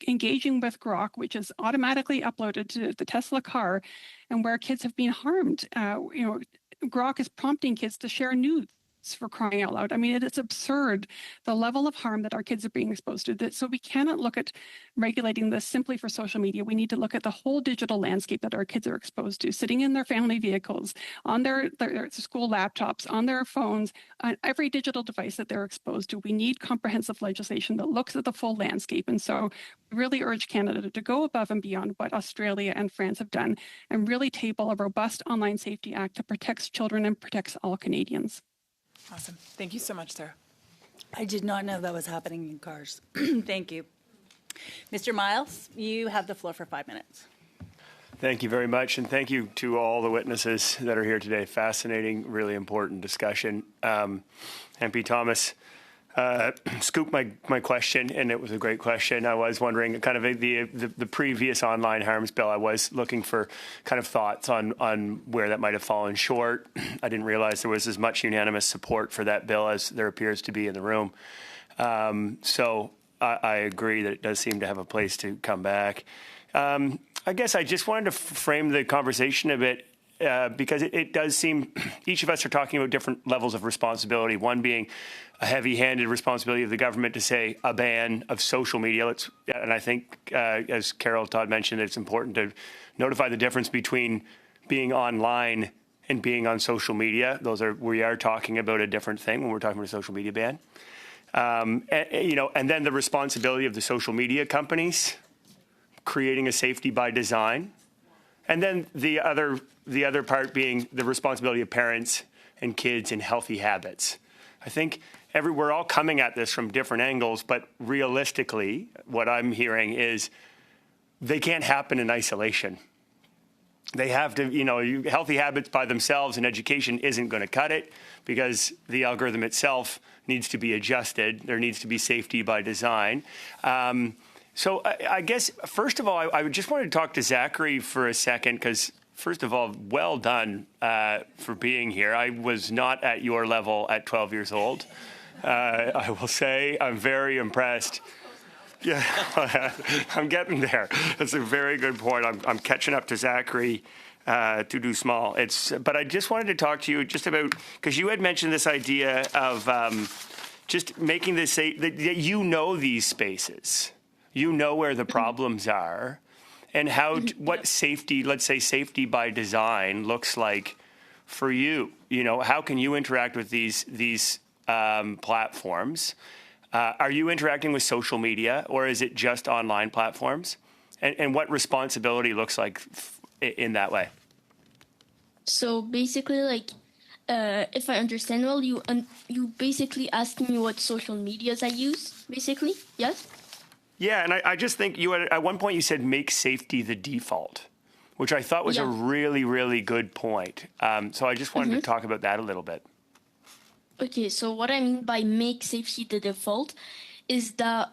engaging with Grok, which is automatically uploaded to the Tesla car, and where kids have been harmed. Grok is prompting kids to share nudes, for crying out loud. I mean, it's absurd, the level of harm that our kids are being exposed to. So we cannot look at regulating this simply for social media. We need to look at the whole digital landscape that our kids are exposed to, sitting in their family vehicles, on their school laptops, on their phones, on every digital device that they're exposed to. We need comprehensive legislation that looks at the full landscape. And so we really urge Canada to go above and beyond what Australia and France have done and really table a robust Online Safety Act that protects children and protects all Canadians. Awesome. Thank you so much, Sarah. I did not know that was happening in cars. Thank you. Mr. Miles, you have the floor for 5 minutes. Thank you very much, and thank you to all the witnesses that are here today. Fascinating, really important discussion. MP Thomas scooped my question, and it was a great question. I was wondering, kind of the previous online harms bill, I was looking for kind of thoughts on where that might have fallen short. I didn't realize there was as much unanimous support for that bill as there appears to be in the room. So I agree that it does seem to have a place to come back. I guess I just wanted to frame the conversation a bit because it does seem each of us are talking about different levels of responsibility, one being a heavy-handed responsibility of the government to say a ban of social media. And I think, as Carol Todd mentioned, it's important to notify the difference between being online and being on social media. We are talking about a different thing when we're talking about a social media ban. And then the responsibility of the social media companies creating a safety by design. And then the other part being the responsibility of parents and kids in healthy habits. I think we're all coming at this from different angles, but realistically, what I'm hearing is they can't happen in isolation. They have to, healthy habits by themselves and education isn't going to cut it because the algorithm itself needs to be adjusted. There needs to be safety by design. So I guess, first of all, I just wanted to talk to Zachary for a second because, first of all, well done for being here. I was not at your level at 12 years old. I will say I'm very impressed. Yeah, I'm getting there. That's a very good point. I'm catching up to Zachary to do small. But I just wanted to talk to you just about, because you had mentioned this idea of just making this say that you know these spaces. You know where the problems are and what safety, let's say safety by design looks like for you. How can you interact with these platforms? Are you interacting with social media or is it just online platforms? And what responsibility looks like in that way? So basically, if I understand well, you basically asking me what social medias I use, basically, yes? Yeah, and I just think at one point you said make safety the default, which I thought was a really, really good point. So I just wanted to talk about that a little bit. Okay, so what I mean by make safety the default is that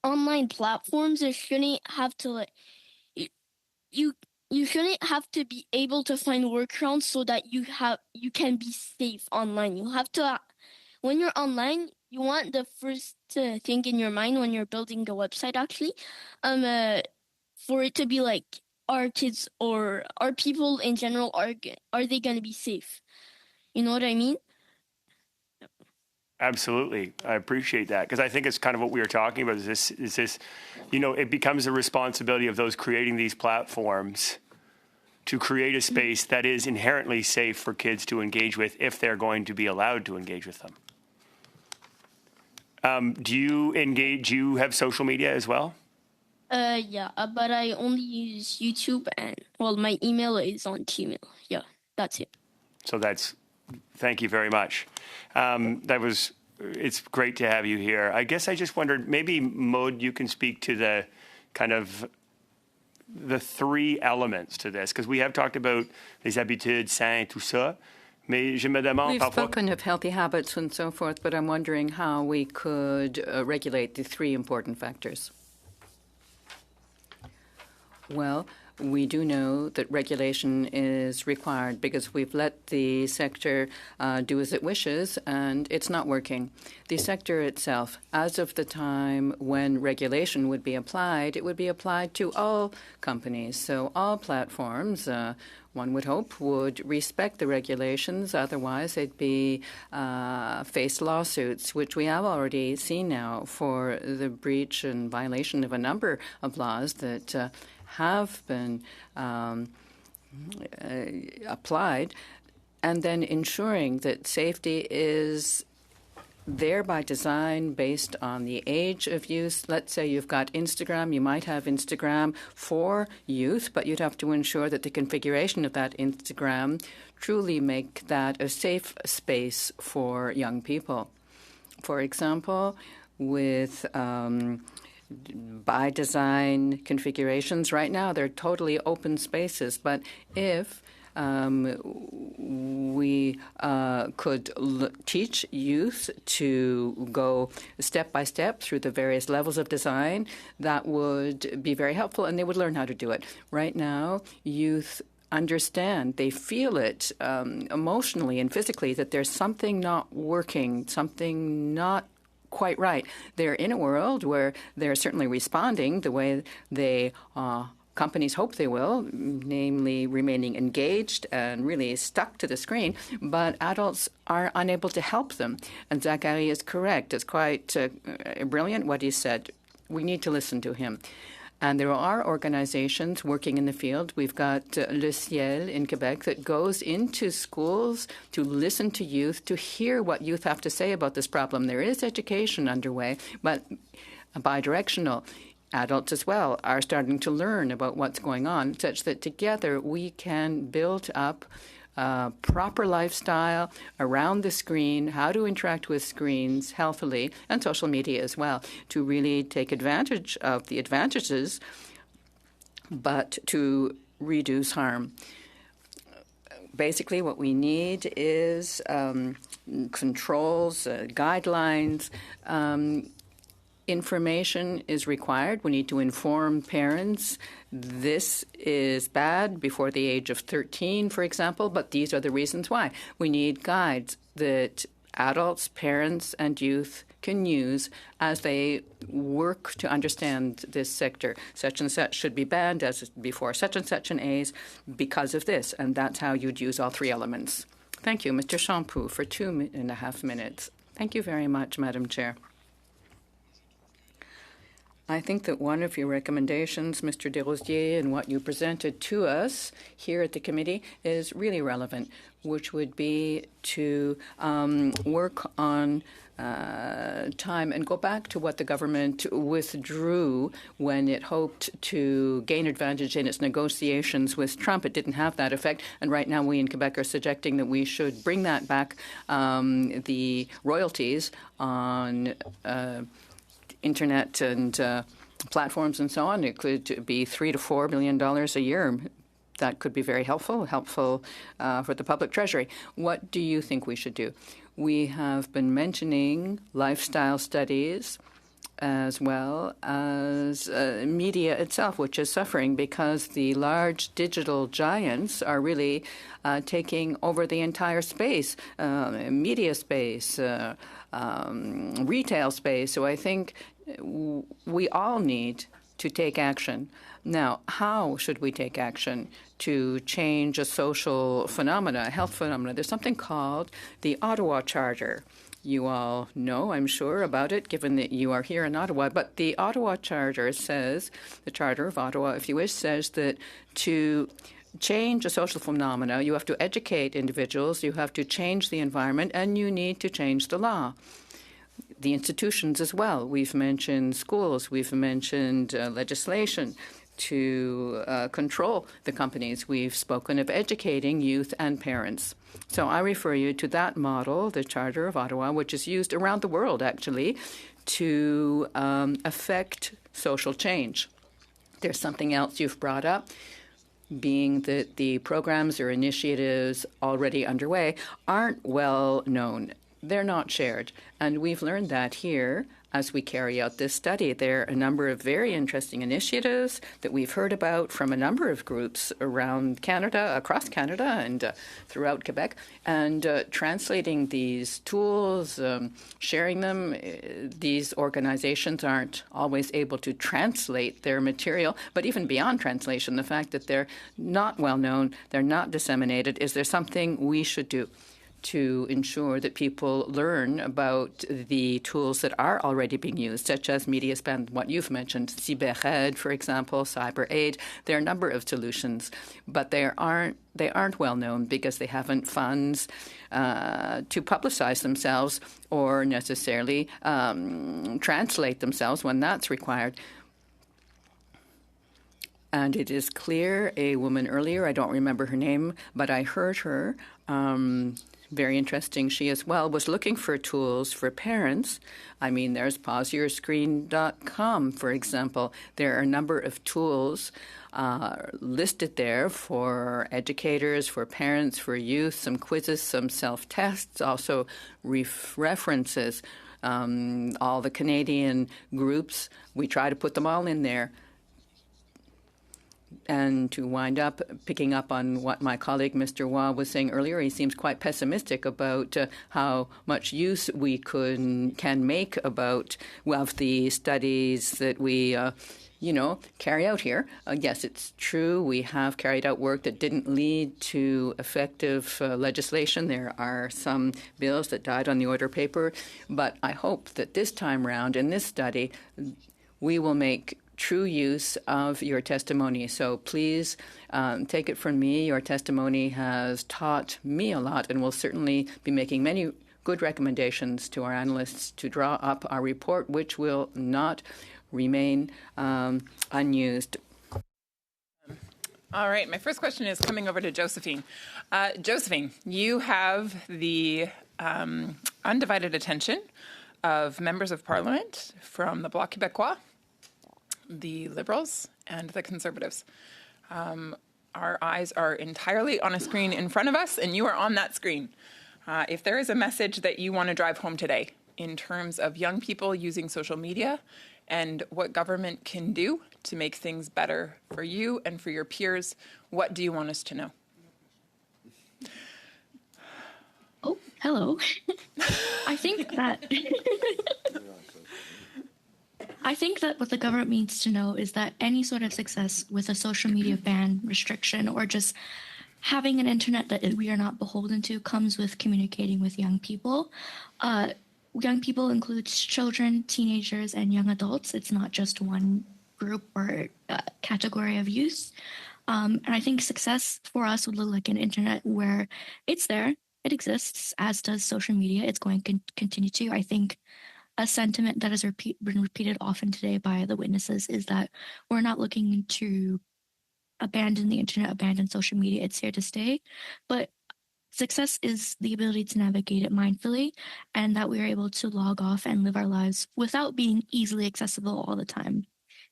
online platforms shouldn't have to you shouldn't have to be able to find workarounds so that you can be safe online. You have to when you're online, you want the first thing in your mind when you're building a website actually, for it to be like, are kids or are people in general are they going to be safe? You know what I mean? Absolutely. I appreciate that because I think it's kind of what we were talking about is this, it becomes a responsibility of those creating these platforms to create a space that is inherently safe for kids to engage with if they're going to be allowed to engage with them. Do you have social media as well? Yeah, but I only use YouTube and, my email is on Gmail. Yeah, that's it. So thank you very much. It's great to have you here. I guess I just wondered, maybe Maud, you can speak to the kind of the three elements to this, because we have talked about les habitudes saines, tout ça. Mais je me demande We've spoken of healthy habits and so forth, but I'm wondering how we could regulate the three important factors. Well, we do know that regulation is required because we've let the sector do as it wishes, and it's not working. The sector itself, as of the time when regulation would be applied, it would be applied to all companies. So all platforms, one would hope, would respect the regulations. Otherwise, they'd be face lawsuits, which we have already seen now for the breach and violation of a number of laws that have been applied, and then ensuring that safety is there by design based on the age of use. Let's say you've got Instagram. You might have Instagram for youth, but you'd have to ensure that the configuration of that Instagram truly make that a safe space for young people. For example, with by design configurations. Right now, they're totally open spaces. But if we could teach youth to go step by step through the various levels of design, that would be very helpful, and they would learn how to do it. Right now, youth understand, they feel it emotionally and physically that there's something not working, something not quite right. They're in a world where they're certainly responding the way they companies hope they will, namely remaining engaged and really stuck to the screen, but adults are unable to help them. And Zachary is correct. It's quite brilliant what he said. We need to listen to him. And there are organizations working in the field. We've got Le Ciel in Quebec that goes into schools to listen to youth, to hear what youth have to say about this problem. There is education underway, but bidirectional. Adults as well are starting to learn about what's going on, such that together we can build up a proper lifestyle around the screen, how to interact with screens healthily, and social media as well, to really take advantage of the advantages, but to reduce harm. Basically, what we need is controls, guidelines. Information is required. We need to inform parents. This is bad before the age of 13, for example, but these are the reasons why. We need guides that adults, parents, and youth can use as they work to understand this sector. Such and such should be banned as before such and such an age because of this, and that's how you'd use all three elements. Thank you, Mr. Champoux, for 2.5 minutes. Thank you very much, Madam Chair. I think that one of your recommendations, Mr. Desrosiers, and what you presented to us here at the committee is really relevant, which would be to work on time and go back to what the government withdrew when it hoped to gain advantage in its negotiations with Trump. It didn't have that effect, and right now we in Quebec are suggesting that we should bring that back, the royalties on internet and platforms and so on. It could be $3 to $4 billion a year. That could be very helpful for the public treasury. What do you think we should do? We have been mentioning lifestyle studies as well as media itself, which is suffering because the large digital giants are really taking over the entire space, media space, retail space. So I think we all need to take action. Now, how should we take action to change a social phenomena, a health phenomena? There's something called the Ottawa Charter. You all know, I'm sure, about it, given that you are here in Ottawa. But the Ottawa Charter says, the Charter of Ottawa, if you wish, says that to change a social phenomena, you have to educate individuals, you have to change the environment, and you need to change the law. The institutions as well. We've mentioned schools. We've mentioned legislation to control the companies. We've spoken of educating youth and parents. So I refer you to that model, the Charter of Ottawa, which is used around the world, actually, to affect social change. There's something else you've brought up, being that the programs or initiatives already underway aren't well known. They're not shared. And we've learned that here as we carry out this study. There are a number of very interesting initiatives that we've heard about from a number of groups around Canada, across Canada, and throughout Quebec. And translating these tools, sharing them, these organizations aren't always able to translate their material. But even beyond translation, the fact that they're not well known, they're not disseminated, is there something we should do to ensure that people learn about the tools that are already being used, such as MediaSpan, what you've mentioned, CyberAid, for example, CyberAid. There are a number of solutions, but they aren't well known because they haven't funds to publicize themselves or necessarily translate themselves when that's required. And it is clear, a woman earlier, I don't remember her name, but I heard her, very interesting, she as well, was looking for tools for parents. I mean, there's pauseyourscreen.com, for example. There are a number of tools listed there for educators, for parents, for youth, some quizzes, some self-tests, also references. All the Canadian groups, we try to put them all in there. And to wind up, picking up on what my colleague Mr. Waugh was saying earlier, he seems quite pessimistic about how much use we can make about of the studies that we carry out here. Yes, it's true. We have carried out work that didn't lead to effective legislation. There are some bills that died on the order paper. But I hope that this time round in this study, we will make true use of your testimony. So please take it from me. Your testimony has taught me a lot, and will certainly be making many good recommendations to our analysts to draw up our report, which will not remain unused. All right, my first question is coming over to Josephine. Josephine, you have the undivided attention of members of Parliament from the Bloc Québécois, the Liberals, and the Conservatives. Our eyes are entirely on a screen in front of us, and you are on that screen. If there is a message that you want to drive home today in terms of young people using social media and what government can do to make things better for you and for your peers, what do you want us to know? Oh, hello. I think that what the government needs to know is that any sort of success with a social media ban, restriction, or just having an internet that we are not beholden to comes with communicating with young people. Young people includes children, teenagers, and young adults. It's not just one group or category of youth. And I think success for us would look like an internet where it's there, it exists, as does social media. It's going to continue to. I think a sentiment that has been repeated often today by the witnesses is that we're not looking to abandon the internet, abandon social media. It's here to stay. But success is the ability to navigate it mindfully, and that we are able to log off and live our lives without being easily accessible all the time.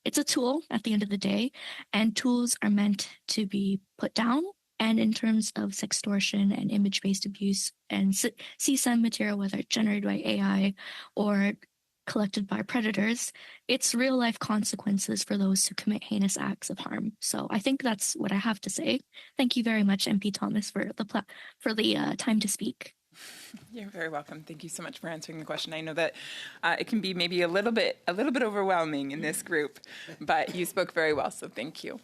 It's a tool at the end of the day, and tools are meant to be put down. And in terms of sextortion and image-based abuse and CSAM material, whether it's generated by AI or collected by predators, it's real-life consequences for those who commit heinous acts of harm. So I think that's what I have to say. Thank you very much, MP Thomas, for the time to speak. You're very welcome. Thank you so much for answering the question. I know that it can be maybe a little bit overwhelming in this group, but you spoke very well, so thank you.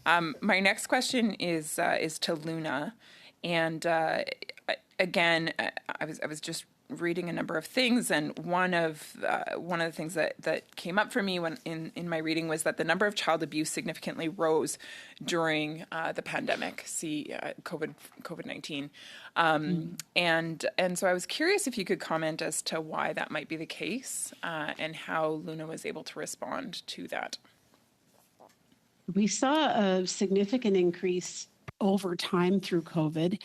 My next question is to Luna, and again, I was just reading a number of things, and one of the things that came up for me when in my reading was that the number of child abuse significantly rose during the pandemic, COVID-19, and so I was curious if you could comment as to why that might be the case, and how Luna was able to respond to that. We saw a significant increase over time through COVID.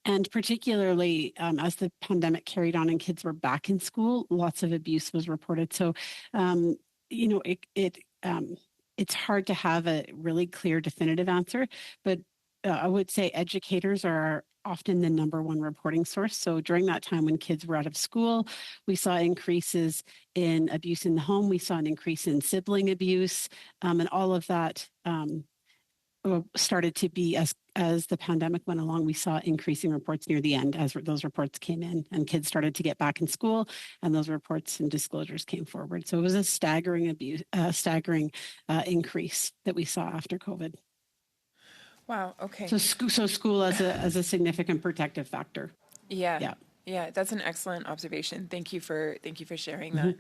And particularly as the pandemic carried on and kids were back in school, lots of abuse was reported. So, it's hard to have a really clear, definitive answer, but I would say educators are often the number one reporting source. So during that time when kids were out of school, we saw increases in abuse in the home. We saw an increase in sibling abuse, and all of that started to be, as the pandemic went along, we saw increasing reports near the end as those reports came in and kids started to get back in school, and those reports and disclosures came forward. So it was a staggering increase that we saw after COVID. Wow. Okay. So school as a significant protective factor. Yeah. That's an excellent observation. Thank you for sharing that.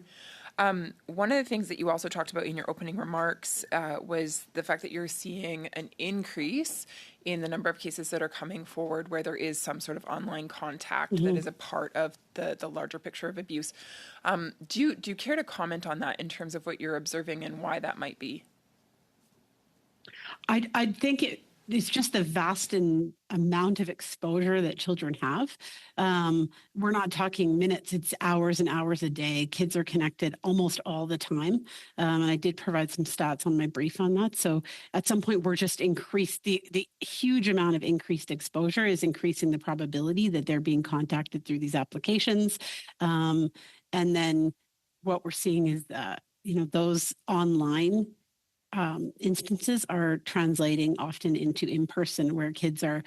One of the things that you also talked about in your opening remarks was the fact that you're seeing an increase in the number of cases that are coming forward where there is some sort of online contact that is a part of the larger picture of abuse. Do you care to comment on that in terms of what you're observing and why that might be? I think it's just the vast amount of exposure that children have. We're not talking minutes, it's hours and hours a day. Kids are connected almost all the time. And I did provide some stats on my brief on that. So at some point, we're just increased, the huge amount of increased exposure is increasing the probability that they're being contacted through these applications. And then what we're seeing is those online instances are translating often into in-person, where kids are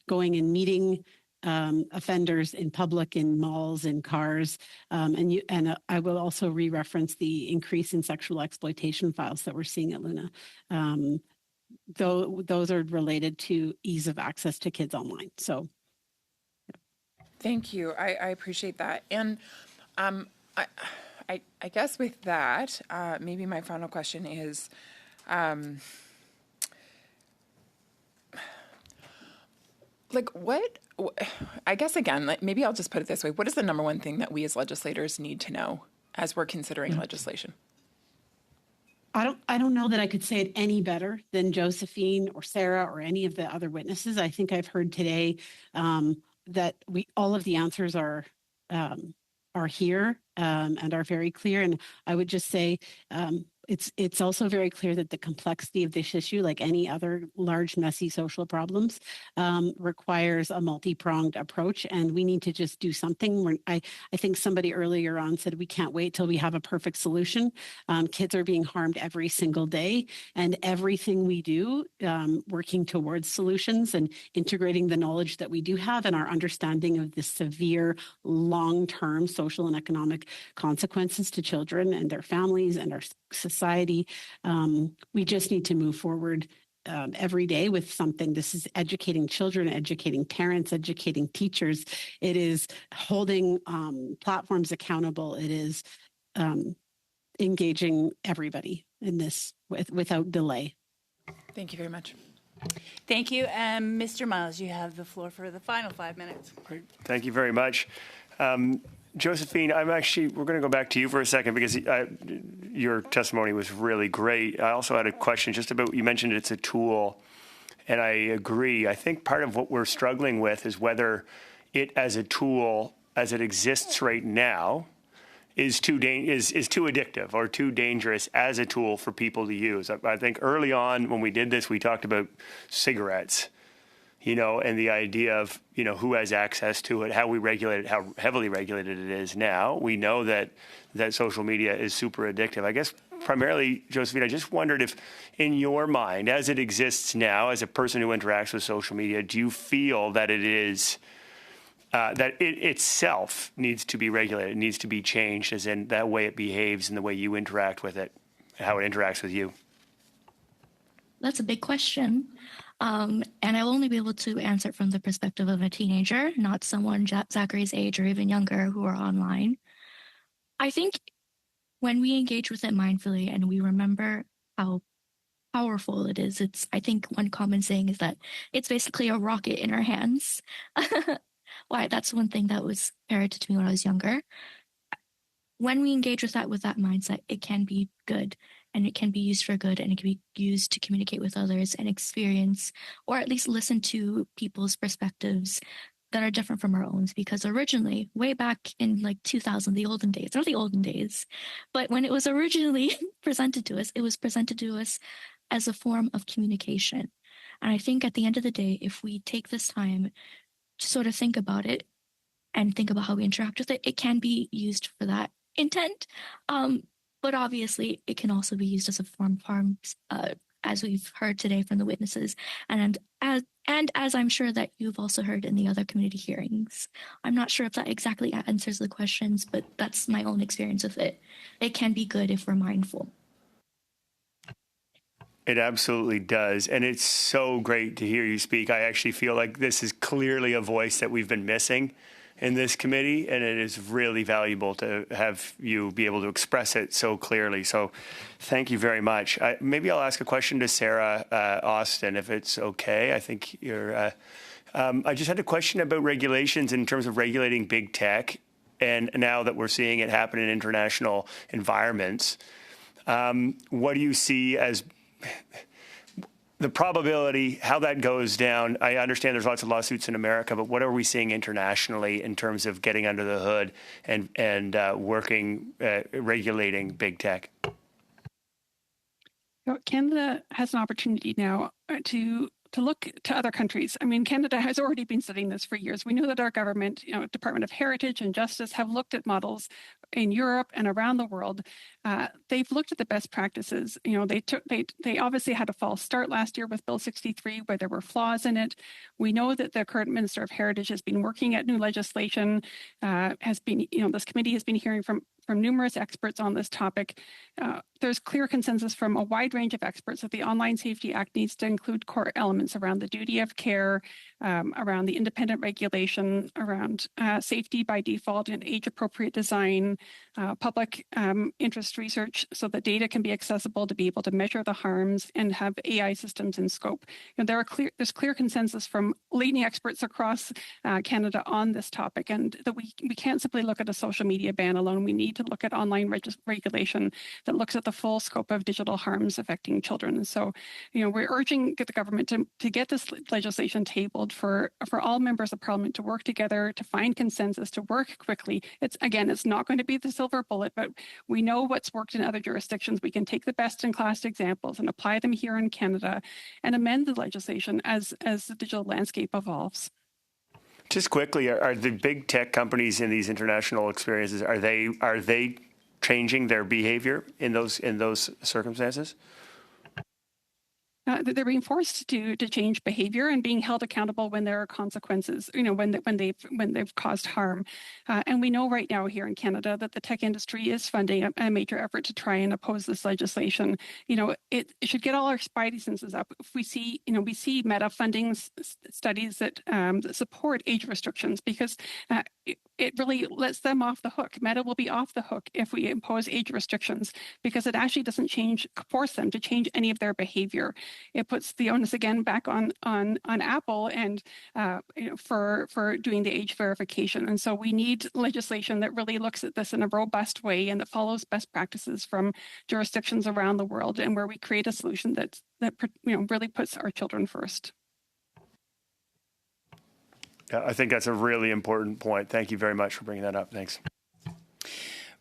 going and meeting offenders in public, in malls, in cars. And I will also re-reference the increase in sexual exploitation files that we're seeing at Luna. Those are related to ease of access to kids online. So, thank you. I appreciate that. And I guess with that, maybe my final question is, I guess again, maybe I'll just put it this way. What is the number one thing that we as legislators need to know as we're considering legislation? I don't know that I could say it any better than Josephine or Sarah or any of the other witnesses. I think I've heard today that all of the answers are here and are very clear. And I would just say it's also very clear that the complexity of this issue, like any other large, messy social problems, requires a multi-pronged approach, and we need to just do something. I think somebody earlier on said we can't wait till we have a perfect solution. Kids are being harmed every single day, and everything we do, working towards solutions and integrating the knowledge that we do have and our understanding of the severe long-term social and economic consequences to children and their families and our society. We just need to move forward every day with something. This is educating children, educating parents, educating teachers. It is holding platforms accountable. It is engaging everybody in this without delay. Thank you very much. Thank you. Mr. Miles, you have the floor for the final 5 minutes. Great. Thank you very much. Josephine, we're going to go back to you for a second because your testimony was really great. I also had a question just about, you mentioned it's a tool, and I agree. I think part of what we're struggling with is whether it as a tool, as it exists right now, is too addictive or too dangerous as a tool for people to use. I think early on when we did this, we talked about cigarettes, and the idea of, who has access to it, how we regulate it, how heavily regulated it is now. We know that social media is super addictive. I guess primarily, Josephine, I just wondered if in your mind, as it exists now, as a person who interacts with social media, do you feel that it is, that it itself needs to be regulated, it needs to be changed, as in that way it behaves and the way you interact with it, how it interacts with you? That's a big question. And I'll only be able to answer it from the perspective of a teenager, not someone Zachary's age or even younger who are online. I think when we engage with it mindfully and we remember how powerful it is, I think one common saying is that it's basically a rocket in our hands. Why? That's one thing that was parroted to me when I was younger. When we engage with that mindset, it can be good. And it can be used for good, and it can be used to communicate with others and experience, or at least listen to people's perspectives that are different from our own. Because originally, way back in 2000, the olden days, not the olden days, but when it was originally presented to us, it was presented to us as a form of communication. And I think at the end of the day, if we take this time to sort of think about it and think about how we interact with it, it can be used for that intent. But obviously, it can also be used as a form of harm, as we've heard today from the witnesses, and as I'm sure that you've also heard in the other community hearings. I'm not sure if that exactly answers the questions, but that's my own experience with it. It can be good if we're mindful. It absolutely does. And it's so great to hear you speak. I actually feel like this is clearly a voice that we've been missing in this committee, and it is really valuable to have you be able to express it so clearly. So thank you very much. Maybe I'll ask a question to Sarah Austin, if it's okay. I think you're... I just had a question about regulations in terms of regulating big tech, and now that we're seeing it happen in international environments. What do you see as the probability, how that goes down? I understand there's lots of lawsuits in America, but what are we seeing internationally in terms of getting under the hood and working, regulating big tech? Canada has an opportunity now to look to other countries. I mean, Canada has already been studying this for years. We know that our government, Department of Heritage and Justice, have looked at models in Europe and around the world. They've looked at the best practices. They obviously had a false start last year with Bill 63, where there were flaws in it. We know that the current Minister of Heritage has been working at new legislation. This committee has been hearing from numerous experts on this topic. There's clear consensus from a wide range of experts that the Online Safety Act needs to include core elements around the duty of care, around the independent regulation, around safety by default and age-appropriate design, public interest research so that data can be accessible to be able to measure the harms and have AI systems in scope. There's clear consensus from leading experts across Canada on this topic, and that we can't simply look at a social media ban alone. We need to look at online regulation that looks at the full scope of digital harms affecting children. So, we're urging the government to get this legislation tabled for all members of Parliament to work together, to find consensus, to work quickly. It's not going to be the silver bullet, but we know what's worked in other jurisdictions. We can take the best-in-class examples and apply them here in Canada and amend the legislation as the digital landscape evolves. Just quickly, are the big tech companies in these international experiences, are they changing their behavior in those circumstances? They're being forced to change behavior and being held accountable when there are consequences, when they've caused harm. And we know right now here in Canada that the tech industry is funding a major effort to try and oppose this legislation. It should get all our spidey senses up. If we see Meta funding studies that support age restrictions, because it really lets them off the hook. Meta will be off the hook if we impose age restrictions, because it actually doesn't force them to change any of their behavior. It puts the onus again back on Apple and for doing the age verification. And so we need legislation that really looks at this in a robust way and that follows best practices from jurisdictions around the world, and where we create a solution that really puts our children first. Yeah, I think that's a really important point. Thank you very much for bringing that up. Thanks.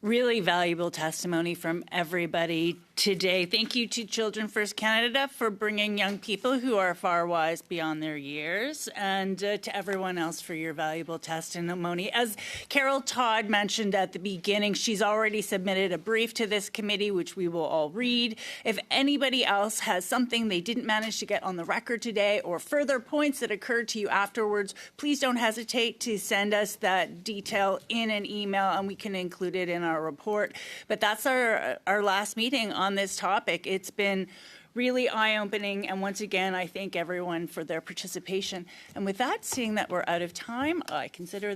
Really valuable testimony from everybody today. Thank you to Children First Canada for bringing young people who are far wise beyond their years, and to everyone else for your valuable testimony. As Carol Todd mentioned at the beginning, she's already submitted a brief to this committee, which we will all read. If anybody else has something they didn't manage to get on the record today, or further points that occurred to you afterwards, please don't hesitate to send us that detail in an email, and we can include it in our report. But that's our last meeting on this topic. It's been really eye-opening, and once again, I thank everyone for their participation. And with that, seeing that we're out of time, I consider